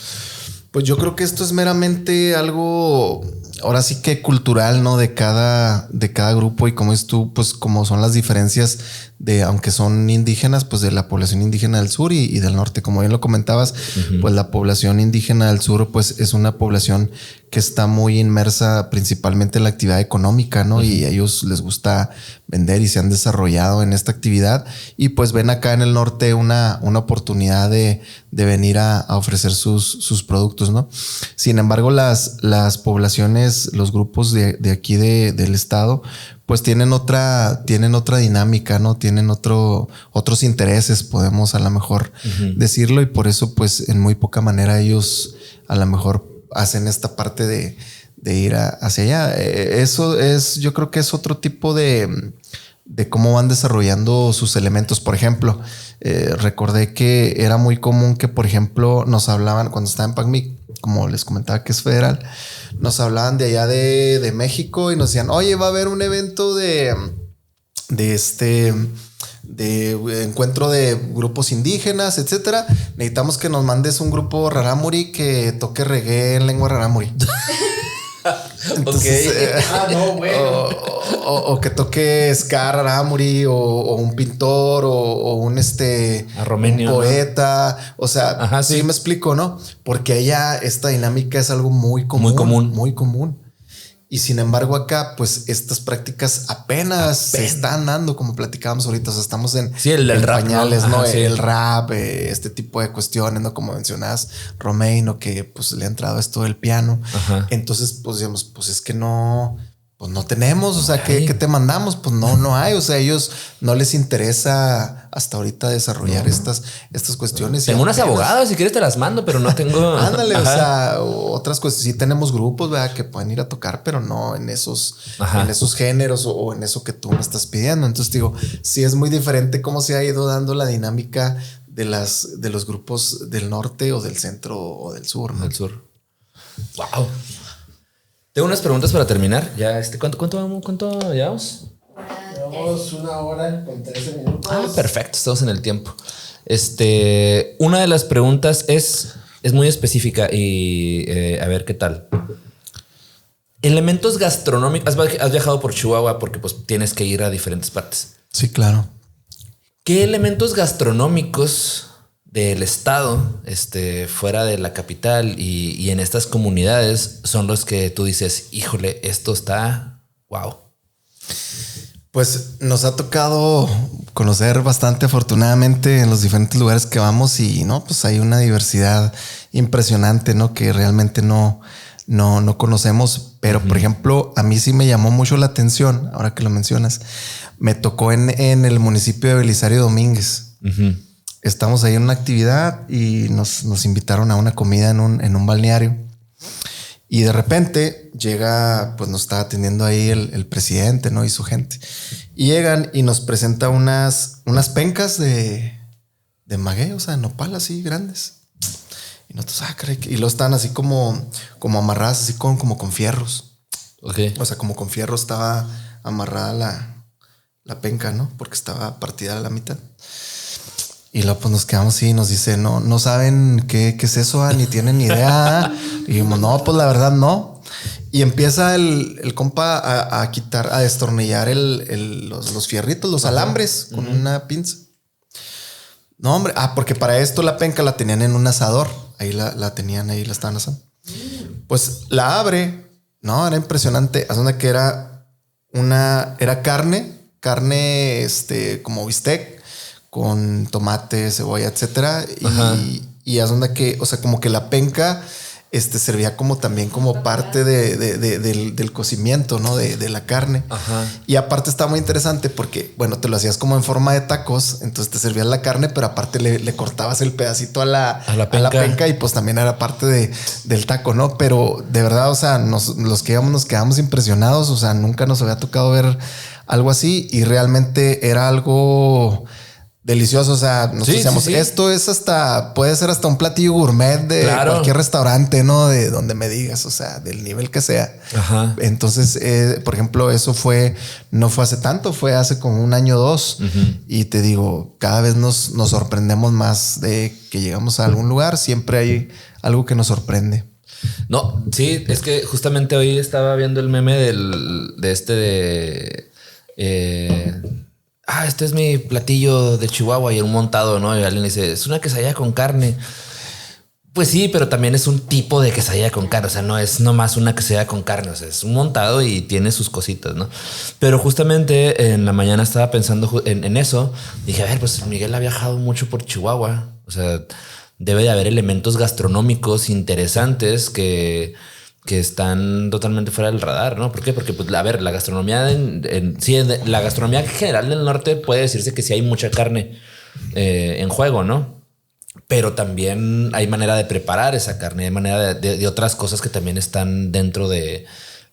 Pues yo creo que esto es meramente algo, ahora sí que cultural, ¿no? De cada grupo, y como es tú, pues como son las diferencias de, aunque son indígenas, pues de la población indígena del sur y del norte. Como bien lo comentabas, pues la población indígena del sur, pues es una población que está muy inmersa principalmente en la actividad económica, ¿no? Y a ellos les gusta vender y se han desarrollado en esta actividad, y pues ven acá en el norte una oportunidad de venir a ofrecer sus productos, ¿no? Sin embargo, las poblaciones, los grupos de aquí del estado, pues tienen otra dinámica, ¿no? Tienen otros intereses, podemos a lo mejor decirlo, y por eso pues en muy poca manera ellos a lo mejor hacen esta parte de ir hacia allá. Eso es, yo creo que es otro tipo de cómo van desarrollando sus elementos. Por ejemplo, recordé que era muy común que, por ejemplo, nos hablaban cuando estaba en PACMIC, como les comentaba que es federal, nos hablaban de allá de México y nos decían, oye, va a haber un evento de encuentro de grupos indígenas, etcétera. Necesitamos que nos mandes un grupo rarámuri que toque reggae en lengua rarámuri. Entonces, bueno. o que toque ska rarámuri, o un pintor, o un arromenio, un poeta, ¿no? O sea, ajá, sí me explico, ¿no? Porque allá esta dinámica es algo muy común. Y sin embargo acá, pues estas prácticas apenas se están dando, como platicábamos ahorita. O sea, estamos en el rap, pañales, ¿no? Ajá, sí. El rap, este tipo de cuestiones, ¿no? Como mencionabas, Romeino, que pues le ha entrado esto del piano. Ajá. Entonces, pues digamos, pues es que no tenemos, o sea, ¿qué te mandamos? Pues no hay, o sea, a ellos no les interesa hasta ahorita desarrollar estas cuestiones. Tengo unas abogadas, si quieres te las mando, pero no tengo. Ándale, o sea, otras cosas. Sí tenemos grupos, ¿verdad? Que pueden ir a tocar, pero no en esos géneros o en eso que tú me estás pidiendo. Entonces digo, sí es muy diferente cómo se ha ido dando la dinámica de los grupos del norte o del centro o del sur, ¿no? Del sur. Wow. Tengo unas preguntas para terminar. Ya, ¿cuánto llevamos? Llevamos 1 hora con 13 minutos. Ah, perfecto. Estamos en el tiempo. Una de las preguntas es muy específica y a ver qué tal. Elementos gastronómicos. Has viajado por Chihuahua porque pues tienes que ir a diferentes partes. Sí, claro. ¿Qué elementos gastronómicos del estado, fuera de la capital y en estas comunidades son los que tú dices, híjole, esto está wow? Pues nos ha tocado conocer bastante, afortunadamente, en los diferentes lugares que vamos, y no, pues hay una diversidad impresionante, ¿no? Que realmente no conocemos. Pero, por ejemplo, a mí sí me llamó mucho la atención, ahora que lo mencionas. Me tocó en el municipio de Belisario Domínguez. Estamos ahí en una actividad y nos invitaron a una comida en un balneario. Y de repente llega, pues nos está atendiendo ahí el presidente, ¿no? Y su gente. Y llegan y nos presenta unas pencas de maguey, o sea, de nopal así grandes. Y nosotros, caray, y lo están así como amarradas, así como con fierros. Okay. O sea, como con fierros estaba amarrada la penca, ¿no? Porque estaba partida a la mitad. Y luego pues nos quedamos así y nos dice, no saben qué es eso, ni tienen ni idea. Y dijimos, no, pues la verdad no. Y empieza el compa a quitar, a destornillar los fierritos, los alambres con una pinza. No, hombre, porque para esto la penca la tenían en un asador. Ahí la tenían, ahí la estaban asando. Pues la abre. No, era impresionante. Haz una que era carne como bistec, con tomate, cebolla, etcétera. Y haz onda que, o sea, como que la penca servía como también como parte del cocimiento, ¿no? De la carne. Ajá. Y aparte está muy interesante porque, bueno, te lo hacías como en forma de tacos, entonces te servías la carne, pero aparte le cortabas el pedacito a la penca, y pues también era parte del taco, ¿no? Pero de verdad, o sea, los que íbamos nos quedamos impresionados, o sea, nunca nos había tocado ver algo así, y realmente era algo delicioso. O sea, nos decíamos, esto es puede ser hasta un platillo gourmet de cualquier restaurante, ¿no? De donde me digas, o sea, del nivel que sea. Ajá. Entonces, por ejemplo, eso no fue hace tanto, fue hace como 1 año o 2. Y te digo, cada vez nos sorprendemos más de que llegamos a algún lugar. Siempre hay algo que nos sorprende. No, sí, es que justamente hoy estaba viendo el meme este es mi platillo de Chihuahua y un montado, ¿no? Y alguien le dice, es una quesadilla con carne. Pues sí, pero también es un tipo de quesadilla con carne. O sea, no es nomás una quesadilla con carne. O sea, es un montado y tiene sus cositas, ¿no? Pero justamente en la mañana estaba pensando en eso. Dije, a ver, pues Miguel ha viajado mucho por Chihuahua. O sea, debe de haber elementos gastronómicos interesantes que están totalmente fuera del radar, ¿no? ¿Por qué? Porque, pues, a ver, la gastronomía la gastronomía general del norte puede decirse que sí hay mucha carne en juego, ¿no? Pero también hay manera de preparar esa carne, hay manera de otras cosas que también están dentro de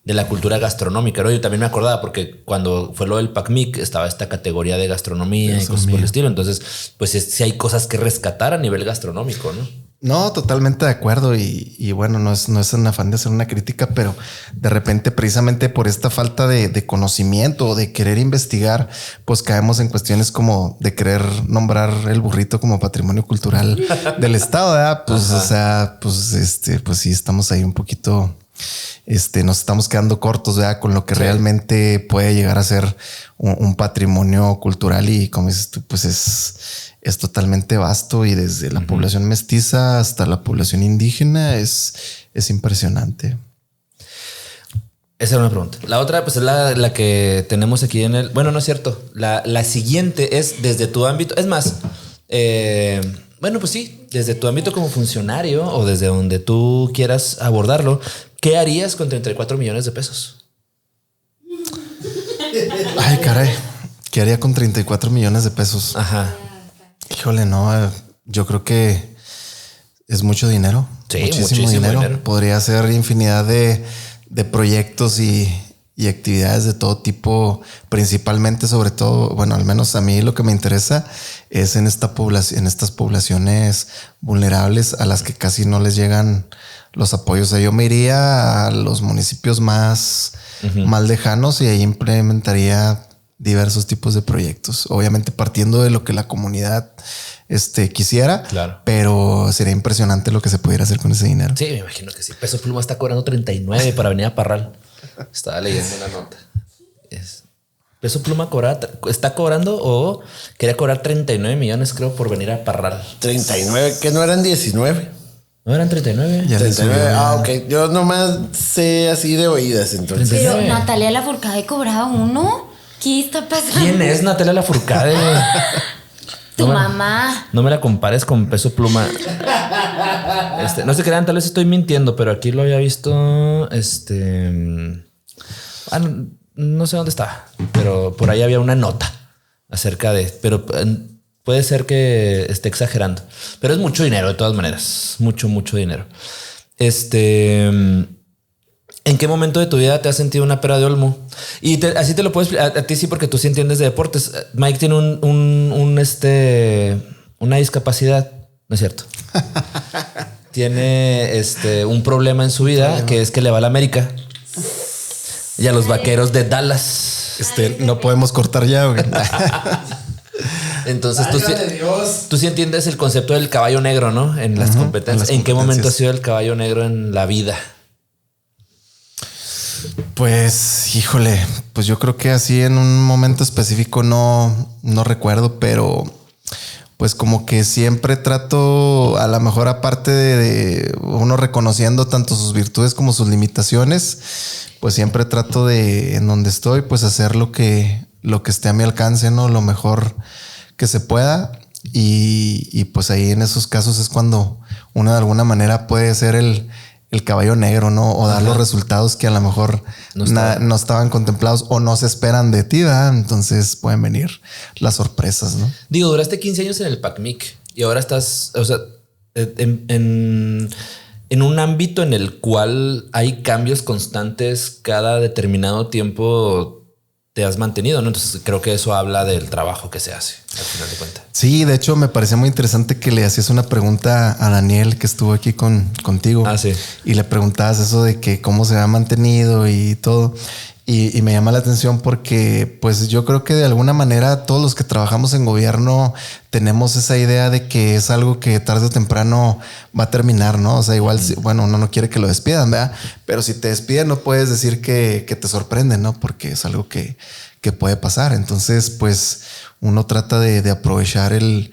la cultura gastronómica, ¿no? Yo también me acordaba porque cuando fue lo del PACMIC estaba esta categoría de gastronomía y cosas por el estilo. Entonces, pues sí hay cosas que rescatar a nivel gastronómico, ¿no? No, totalmente de acuerdo. Y bueno, no es un afán de hacer una crítica, pero de repente, precisamente por esta falta de conocimiento o de querer investigar, pues caemos en cuestiones como de querer nombrar el burrito como patrimonio cultural del estado, ¿verdad? Pues, o sea, pues sí, estamos ahí un poquito, nos estamos quedando cortos, ¿verdad? Con lo que realmente puede llegar a ser un patrimonio cultural y, como dices tú, pues es totalmente vasto y desde la población mestiza hasta la población indígena es impresionante. Esa era una pregunta. La otra, pues es la que tenemos aquí en el... Bueno, no es cierto. La siguiente es desde tu ámbito. Es más, bueno, pues sí, desde tu ámbito como funcionario o desde donde tú quieras abordarlo, ¿qué harías con 34 millones de pesos? Ay, caray. ¿Qué haría con 34 millones de pesos? Ajá. Híjole, no, yo creo que es mucho dinero. Sí, muchísimo dinero. Podría ser infinidad de proyectos y actividades de todo tipo, principalmente, sobre todo, bueno, al menos a mí lo que me interesa es en estas poblaciones vulnerables a las que casi no les llegan los apoyos. O sea, yo me iría a los municipios más lejanos y ahí implementaría diversos tipos de proyectos, obviamente partiendo de lo que la comunidad quisiera, claro, pero sería impresionante lo que se pudiera hacer con ese dinero. Sí, me imagino que sí. Peso Pluma está cobrando 39 para venir a Parral. Estaba leyendo una nota. Peso Pluma está cobrando o quería cobrar 39 millones, creo, por venir a Parral. 39, que no eran 19. ¿No eran 39? Ya 39. Ok. Yo nomás sé así de oídas, entonces. Pero Natalia Lafourcade cobraba uno. ¿Qué está pasando? ¿Quién es Natalia Lafourcade? Tu mamá. No me la compares con Peso Pluma. No se crean, tal vez estoy mintiendo, pero aquí lo había visto. No sé dónde está, pero por ahí había una nota acerca de. Pero puede ser que esté exagerando. Pero es mucho dinero de todas maneras. Mucho, mucho dinero. ¿En qué momento de tu vida te has sentido una pera de olmo? Y así te lo puedo explicar. A ti sí, porque tú sí entiendes de deportes. Mike tiene una discapacidad, ¿no es cierto? Tiene un problema en su vida que es que le va a la América y a los Vaqueros de Dallas. No podemos cortar ya, güey. Entonces tú sí entiendes el concepto del caballo negro, ¿no? En las competencias. ¿En qué momento ha sido el caballo negro en la vida? Pues, híjole, pues yo creo que así en un momento específico no recuerdo, pero pues como que siempre trato, a lo mejor aparte de uno reconociendo tanto sus virtudes como sus limitaciones, pues siempre trato de, en donde estoy, pues hacer lo que esté a mi alcance, ¿no? Lo mejor que se pueda. Y pues ahí en esos casos es cuando uno de alguna manera puede ser el caballo negro, ¿no? O dar los resultados que a lo mejor no estaban contemplados o no se esperan de ti, ¿verdad? Entonces pueden venir las sorpresas, ¿no? Digo, duraste 15 años en el PACMIC y ahora estás, o sea, en un ámbito en el cual hay cambios constantes cada determinado tiempo. Te has mantenido, ¿no? Entonces creo que eso habla del trabajo que se hace al final de cuentas. Sí, de hecho me parecía muy interesante que le hacías una pregunta a Daniel, que estuvo aquí contigo. Ah, sí. Y le preguntabas eso de que cómo se ha mantenido y todo. Y me llama la atención porque pues yo creo que de alguna manera todos los que trabajamos en gobierno tenemos esa idea de que es algo que tarde o temprano va a terminar, ¿no? O sea, igual, bueno, uno no quiere que lo despidan, ¿verdad? Pero si te despiden no puedes decir que te sorprende, ¿no? Porque es algo que puede pasar. Entonces, pues uno trata de aprovechar el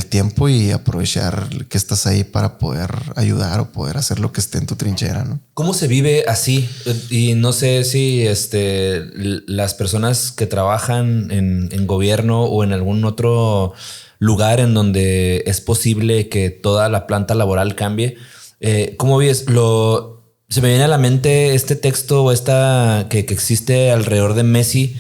tiempo y aprovechar que estás ahí para poder ayudar o poder hacer lo que esté en tu trinchera, ¿no? ¿Cómo se vive así? Y no sé si las personas que trabajan en gobierno o en algún otro lugar en donde es posible que toda la planta laboral cambie. ¿Cómo ves? Se me viene a la mente este texto o que existe alrededor de Messi,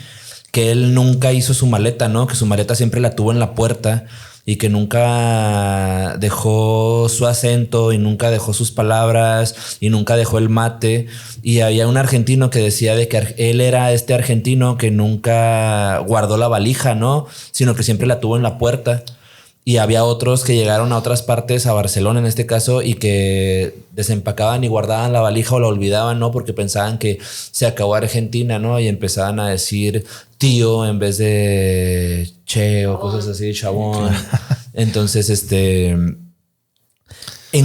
que él nunca hizo su maleta, ¿no? Que su maleta siempre la tuvo en la puerta y que nunca dejó su acento y nunca dejó sus palabras y nunca dejó el mate. Y había un argentino que decía de que él era este argentino que nunca guardó la valija, ¿no? Sino que siempre la tuvo en la puerta. Y había otros que llegaron a otras partes, a Barcelona en este caso, y que desempacaban y guardaban la valija o la olvidaban, ¿no? Porque pensaban que se acabó Argentina, ¿no? Y empezaban a decir tío en vez de che o cosas así, chabón. Entonces, en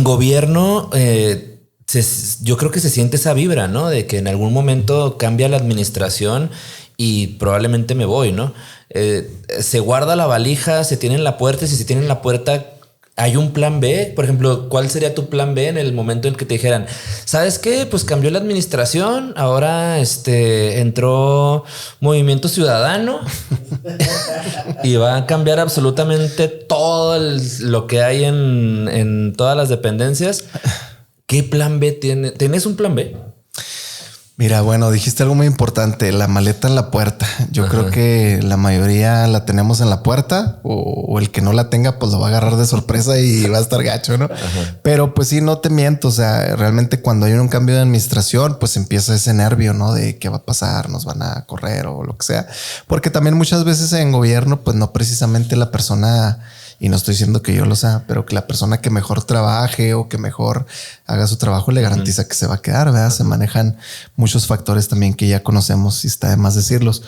gobierno, yo creo que se siente esa vibra, ¿no? De que en algún momento cambia la administración y probablemente me voy, ¿no? Se guarda la valija, se tiene en la puerta. Y si se tiene en la puerta, ¿hay un plan B? Por ejemplo, ¿cuál sería tu plan B en el momento en que te dijeran, ¿sabes qué? Pues cambió la administración, ahora entró Movimiento Ciudadano y va a cambiar absolutamente todo lo que hay en todas las dependencias. ¿Qué plan B tiene? ¿Tienes un plan B? Mira, bueno, dijiste algo muy importante, la maleta en la puerta. Yo creo que la mayoría la tenemos en la puerta o el que no la tenga, pues lo va a agarrar de sorpresa y va a estar gacho, ¿no? Pero pues sí, no te miento. O sea, realmente cuando hay un cambio de administración, pues empieza ese nervio, ¿no? De qué va a pasar, nos van a correr o lo que sea. Porque también muchas veces en gobierno, pues no precisamente la persona... Y no estoy diciendo que yo lo sea, pero que la persona que mejor trabaje o que mejor haga su trabajo le garantiza que se va a quedar, ¿verdad? Se manejan muchos factores también que ya conocemos y está de más decirlos.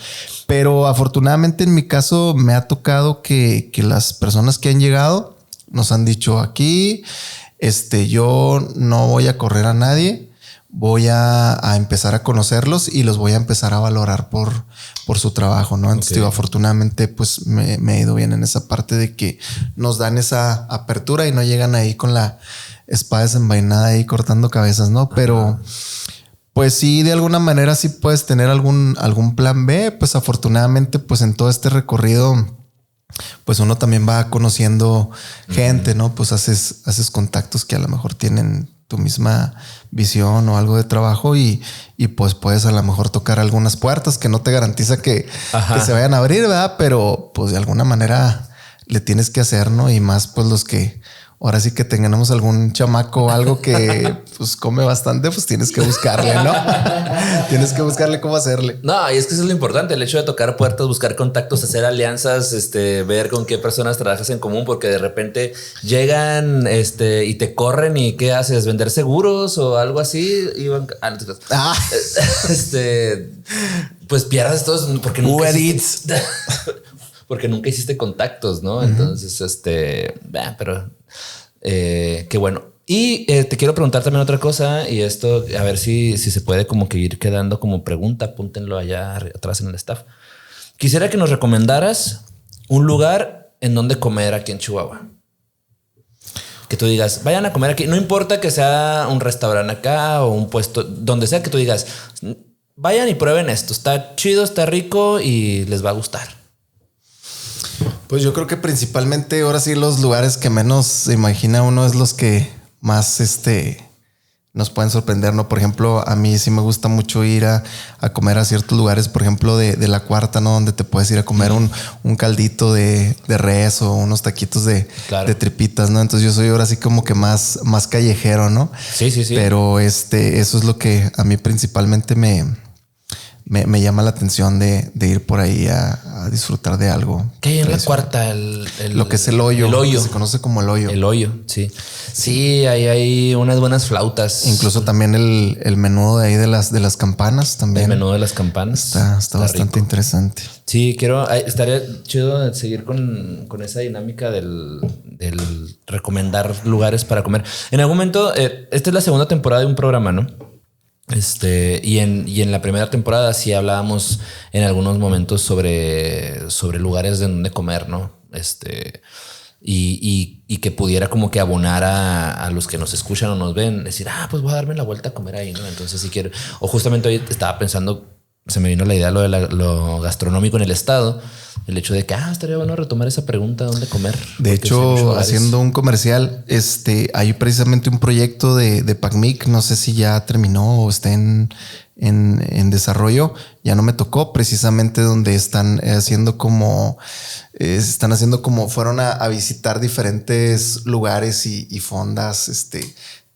Pero afortunadamente en mi caso me ha tocado que las personas que han llegado nos han dicho aquí, yo no voy a correr a nadie, voy a empezar a conocerlos y los voy a empezar a valorar por su trabajo, ¿no? Entonces, digo, afortunadamente, pues me he ido bien en esa parte de que nos dan esa apertura y no llegan ahí con la espada desenvainada ahí cortando cabezas, ¿no? Pero pues sí, de alguna manera sí puedes tener algún plan B. Pues afortunadamente, pues en todo este recorrido, pues uno también va conociendo gente, ¿no? Pues haces contactos que a lo mejor tienen tu misma visión o algo de trabajo y pues puedes a lo mejor tocar algunas puertas que no te garantiza que se vayan a abrir, ¿verdad? Pero pues de alguna manera le tienes que hacer, ¿no? Y más pues los que ahora sí que tengamos algún chamaco o algo que pues come bastante, pues tienes que buscarle, ¿no? Tienes que buscarle cómo hacerle. No, y es que eso es lo importante, el hecho de tocar puertas, buscar contactos, hacer alianzas, ver con qué personas trabajas en común, porque de repente llegan y te corren y ¿qué haces? ¿Vender seguros o algo así? Pues pierdes todos porque nunca porque nunca hiciste contactos, ¿no? Entonces, pero qué bueno. Y te quiero preguntar también otra cosa, y esto a ver si se puede como que ir quedando como pregunta. Apúntenlo allá atrás en el staff. Quisiera que nos recomendaras un lugar en donde comer aquí en Chihuahua. Que tú digas, vayan a comer aquí. No importa que sea un restaurante acá o un puesto, donde sea, que tú digas, vayan y prueben esto. Está chido, está rico y les va a gustar. Pues yo creo que principalmente ahora sí los lugares que menos se imagina uno es los que más nos pueden sorprender, ¿no? Por ejemplo, a mí sí me gusta mucho ir a comer a ciertos lugares, por ejemplo, de la Cuarta, ¿no? Donde te puedes ir a comer un caldito de res o unos taquitos de tripitas, ¿no? Entonces yo soy ahora sí como que más callejero, ¿no? Sí. Pero eso es lo que a mí principalmente me llama la atención de ir por ahí a disfrutar de algo. ¿Qué hay en la cuarta? Lo que es el hoyo. El hoyo. Se conoce como el hoyo. El hoyo, sí. Sí, ahí hay unas buenas flautas. Incluso también el menudo de ahí de las campanas también. El menudo de las campanas. Está bastante interesante. Sí, estaría chido seguir con esa dinámica del recomendar lugares para comer. En algún momento, esta es la segunda temporada de un programa, ¿no? Y en la primera temporada sí hablábamos en algunos momentos sobre lugares de donde comer, ¿no? Y que pudiera como que abonar a los que nos escuchan o nos ven, decir, pues voy a darme la vuelta a comer ahí, ¿no? Entonces si quiero, o justamente hoy estaba pensando, se me vino la idea lo gastronómico en el estado, el hecho de que estaría bueno retomar esa pregunta, ¿dónde comer? De hecho, haciendo un comercial, hay precisamente un proyecto de PACMIC, no sé si ya terminó o está en desarrollo, ya no me tocó, precisamente donde están haciendo como fueron a visitar diferentes lugares y fondas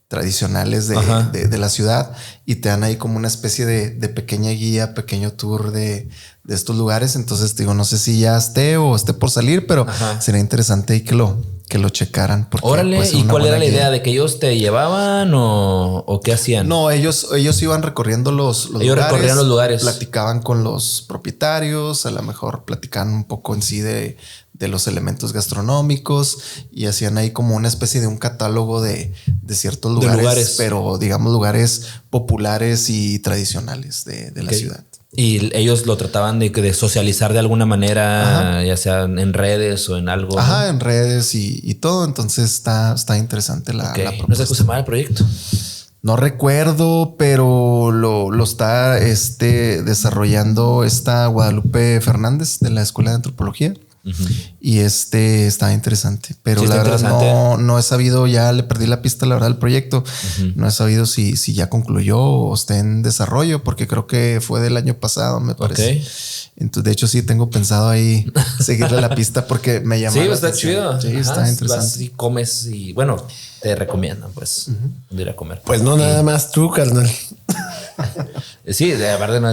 tradicionales de la ciudad, y te dan ahí como una especie de pequeña guía, pequeño tour de estos lugares. Entonces digo, no sé si ya esté o esté por salir, pero sería interesante ahí que lo checaran. Órale, ¿y cuál era la idea? ¿De que ellos te llevaban o qué hacían? No, ellos iban recorriendo los lugares. Ellos recorrían los lugares. Platicaban con los propietarios, a lo mejor platicaban un poco en sí de los elementos gastronómicos, y hacían ahí como una especie de un catálogo de ciertos lugares, pero digamos lugares populares y tradicionales de la ciudad. Y ellos lo trataban de socializar de alguna manera, ya sea en redes o en algo. En redes y todo. Entonces está interesante la propuesta. ¿No sé cómo se llama el proyecto? No recuerdo, pero lo está desarrollando esta Guadalupe Fernández de la Escuela de Antropología. Y está interesante, pero la verdad no he sabido, ya le perdí la pista, la verdad, del proyecto. No he sabido si ya concluyó o está en desarrollo, porque creo que fue del año pasado, me parece. Entonces, de hecho, sí tengo pensado ahí seguirle la pista porque me llama. Sí, está chido. Sí, está interesante. Vas y comes y bueno, te recomiendan pues ir a comer. Pues no, nada más tú, carnal. Sí, de verdad no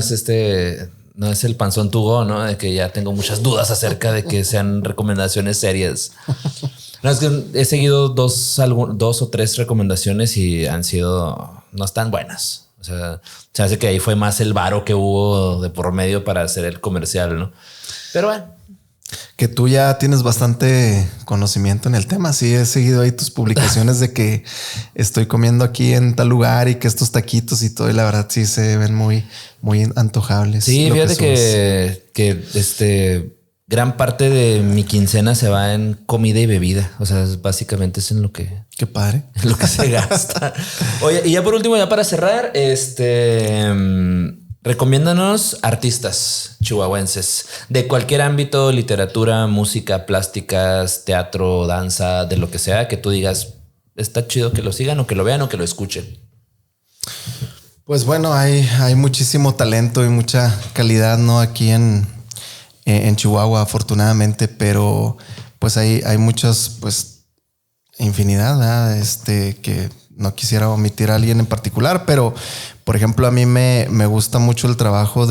es el panzón to go, ¿no? De que ya tengo muchas dudas acerca de que sean recomendaciones serias. No, es que he seguido dos o tres recomendaciones y no están buenas. O sea, se hace que ahí fue más el varo que hubo de por medio para hacer el comercial, ¿no? Pero bueno. Que tú ya tienes bastante conocimiento en el tema. Sí, he seguido ahí tus publicaciones de que estoy comiendo aquí en tal lugar y que estos taquitos y todo. Y la verdad sí se ven muy, muy antojables. Sí, fíjate que gran parte de mi quincena se va en comida y bebida. O sea, básicamente es en lo que... Qué padre. Es lo que se gasta. Oye, y ya por último, ya para cerrar, recomiéndanos artistas chihuahuenses de cualquier ámbito, literatura, música, plásticas, teatro, danza, de lo que sea, que tú digas, está chido que lo sigan o que lo vean o que lo escuchen. Pues bueno, hay muchísimo talento y mucha calidad, ¿no? Aquí en Chihuahua, afortunadamente, pero pues hay muchas, pues infinidad, ¿verdad? Que no quisiera omitir a alguien en particular, pero por ejemplo, a mí me gusta mucho el trabajo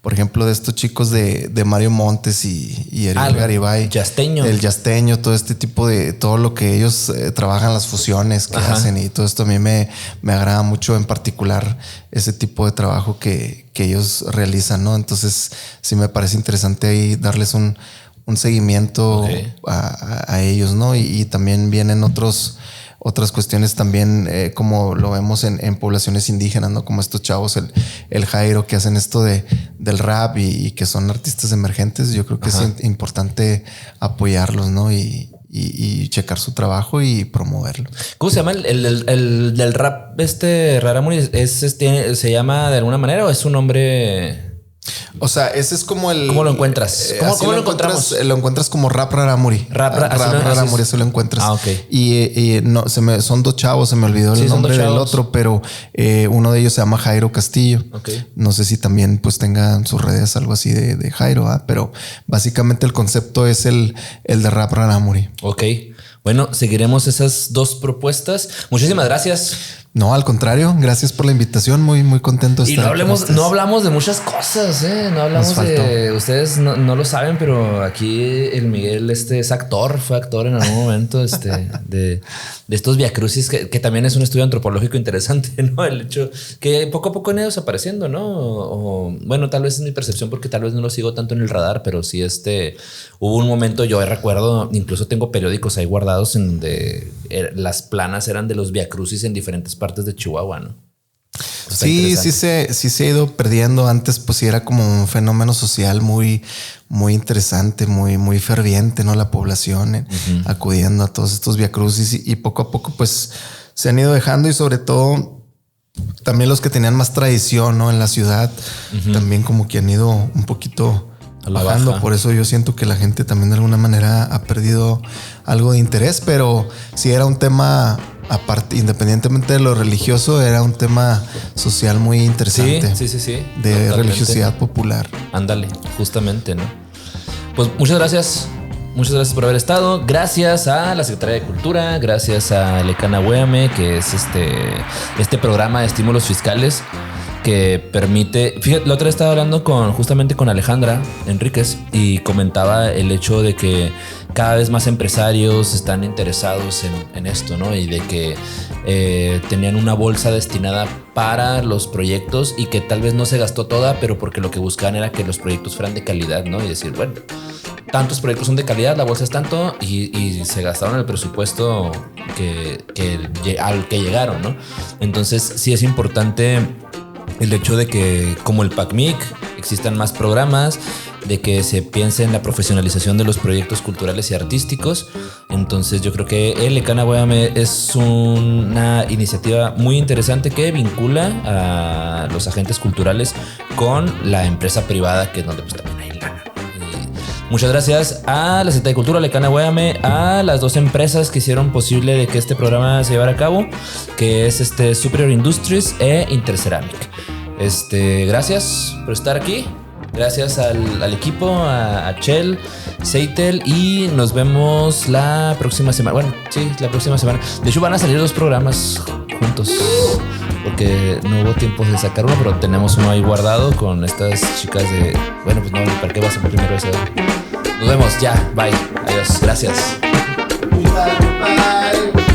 por ejemplo, de estos chicos de Mario Montes y Eric Garibay. Yasteño. El Yasteño, todo este tipo todo lo que ellos trabajan, las fusiones que hacen y todo esto a mí me agrada mucho, en particular ese tipo de trabajo que ellos realizan, ¿no? Entonces sí me parece interesante ahí darles un seguimiento a ellos, ¿no? Y también vienen otras cuestiones también, como lo vemos en poblaciones indígenas, ¿no? Como estos chavos, el Jairo, que hacen esto del rap y que son artistas emergentes. Yo creo que es importante apoyarlos, ¿no? Y checar su trabajo y promoverlo. ¿Cómo se llama el del rap? Raramuri, ¿se llama de alguna manera o es un nombre? O sea, ese es como el... ¿Cómo lo encuentras? ¿Cómo lo encontramos? Lo encuentras como Rap Raramuri. Rap Raramuri, así lo encuentras. Ok. Y no, son dos chavos, se me olvidó el nombre del otro, pero uno de ellos se llama Jairo Castillo. Okay. No sé si también pues tengan sus redes algo así de Jairo, pero básicamente el concepto es el de Rap Raramuri. Ok. Bueno, seguiremos esas dos propuestas. Muchísimas gracias. No, al contrario, gracias por la invitación, muy, muy contento de Y estar no aquí con hablemos, ustedes. no hablamos de muchas cosas, ¿eh? No hablamos de... Ustedes no lo saben, pero aquí el Miguel es actor, fue actor en algún momento de estos viacrucis, que también es un estudio antropológico interesante, ¿no? El hecho que poco a poco han ido desapareciendo, ¿no? O, bueno, tal vez es mi percepción porque tal vez no lo sigo tanto en el radar, pero sí hubo un momento, yo recuerdo, incluso tengo periódicos ahí guardados en donde las planas eran de los viacrucis en diferentes partes de Chihuahua, ¿no? Sí se ha ido perdiendo. Antes pues sí era como un fenómeno social muy, muy interesante, muy, muy ferviente, ¿no? La población acudiendo a todos estos viacrucis y poco a poco pues se han ido dejando y sobre todo también los que tenían más tradición, ¿no? En la ciudad también como que han ido un poquito bajando. Baja. Por eso yo siento que la gente también de alguna manera ha perdido algo de interés, pero sí era un tema aparte, independientemente de lo religioso, era un tema social muy interesante. Sí. De totalmente. Religiosidad popular. Ándale, justamente, ¿no? Pues muchas gracias. Muchas gracias por haber estado. Gracias a la Secretaría de Cultura, gracias a Lecana Huéame, que es este programa de estímulos fiscales que permite... Fíjate, la otra vez estaba hablando justamente con Alejandra Enríquez y comentaba el hecho de que cada vez más empresarios están interesados en esto, ¿no? Y de que tenían una bolsa destinada para los proyectos y que tal vez no se gastó toda, pero porque lo que buscaban era que los proyectos fueran de calidad, ¿no? Y decir, bueno, tantos proyectos son de calidad, la bolsa es tanto y se gastaron el presupuesto al que llegaron, ¿no? Entonces sí es importante el hecho de que, como el PACMIC, existan más programas, de que se piense en la profesionalización de los proyectos culturales y artísticos. Entonces yo creo que el Lecana Huéame es una iniciativa muy interesante que vincula a los agentes culturales con la empresa privada, que es donde pues también hay lana. Muchas gracias a la Secretaría de Cultura, Lecana Huéame, a las dos empresas que hicieron posible de que este programa se llevara a cabo, que es Superior Industries e Interceramic. Gracias por estar aquí. Gracias al equipo, a Chel, Seitel, y nos vemos la próxima semana. Bueno, sí, la próxima semana. De hecho, van a salir 2 programas juntos porque no hubo tiempo de sacar uno, pero tenemos uno ahí guardado con estas chicas de... Bueno, pues no, ¿para qué vas a primero ese? Nos vemos, ya, bye, adiós, gracias. Bye.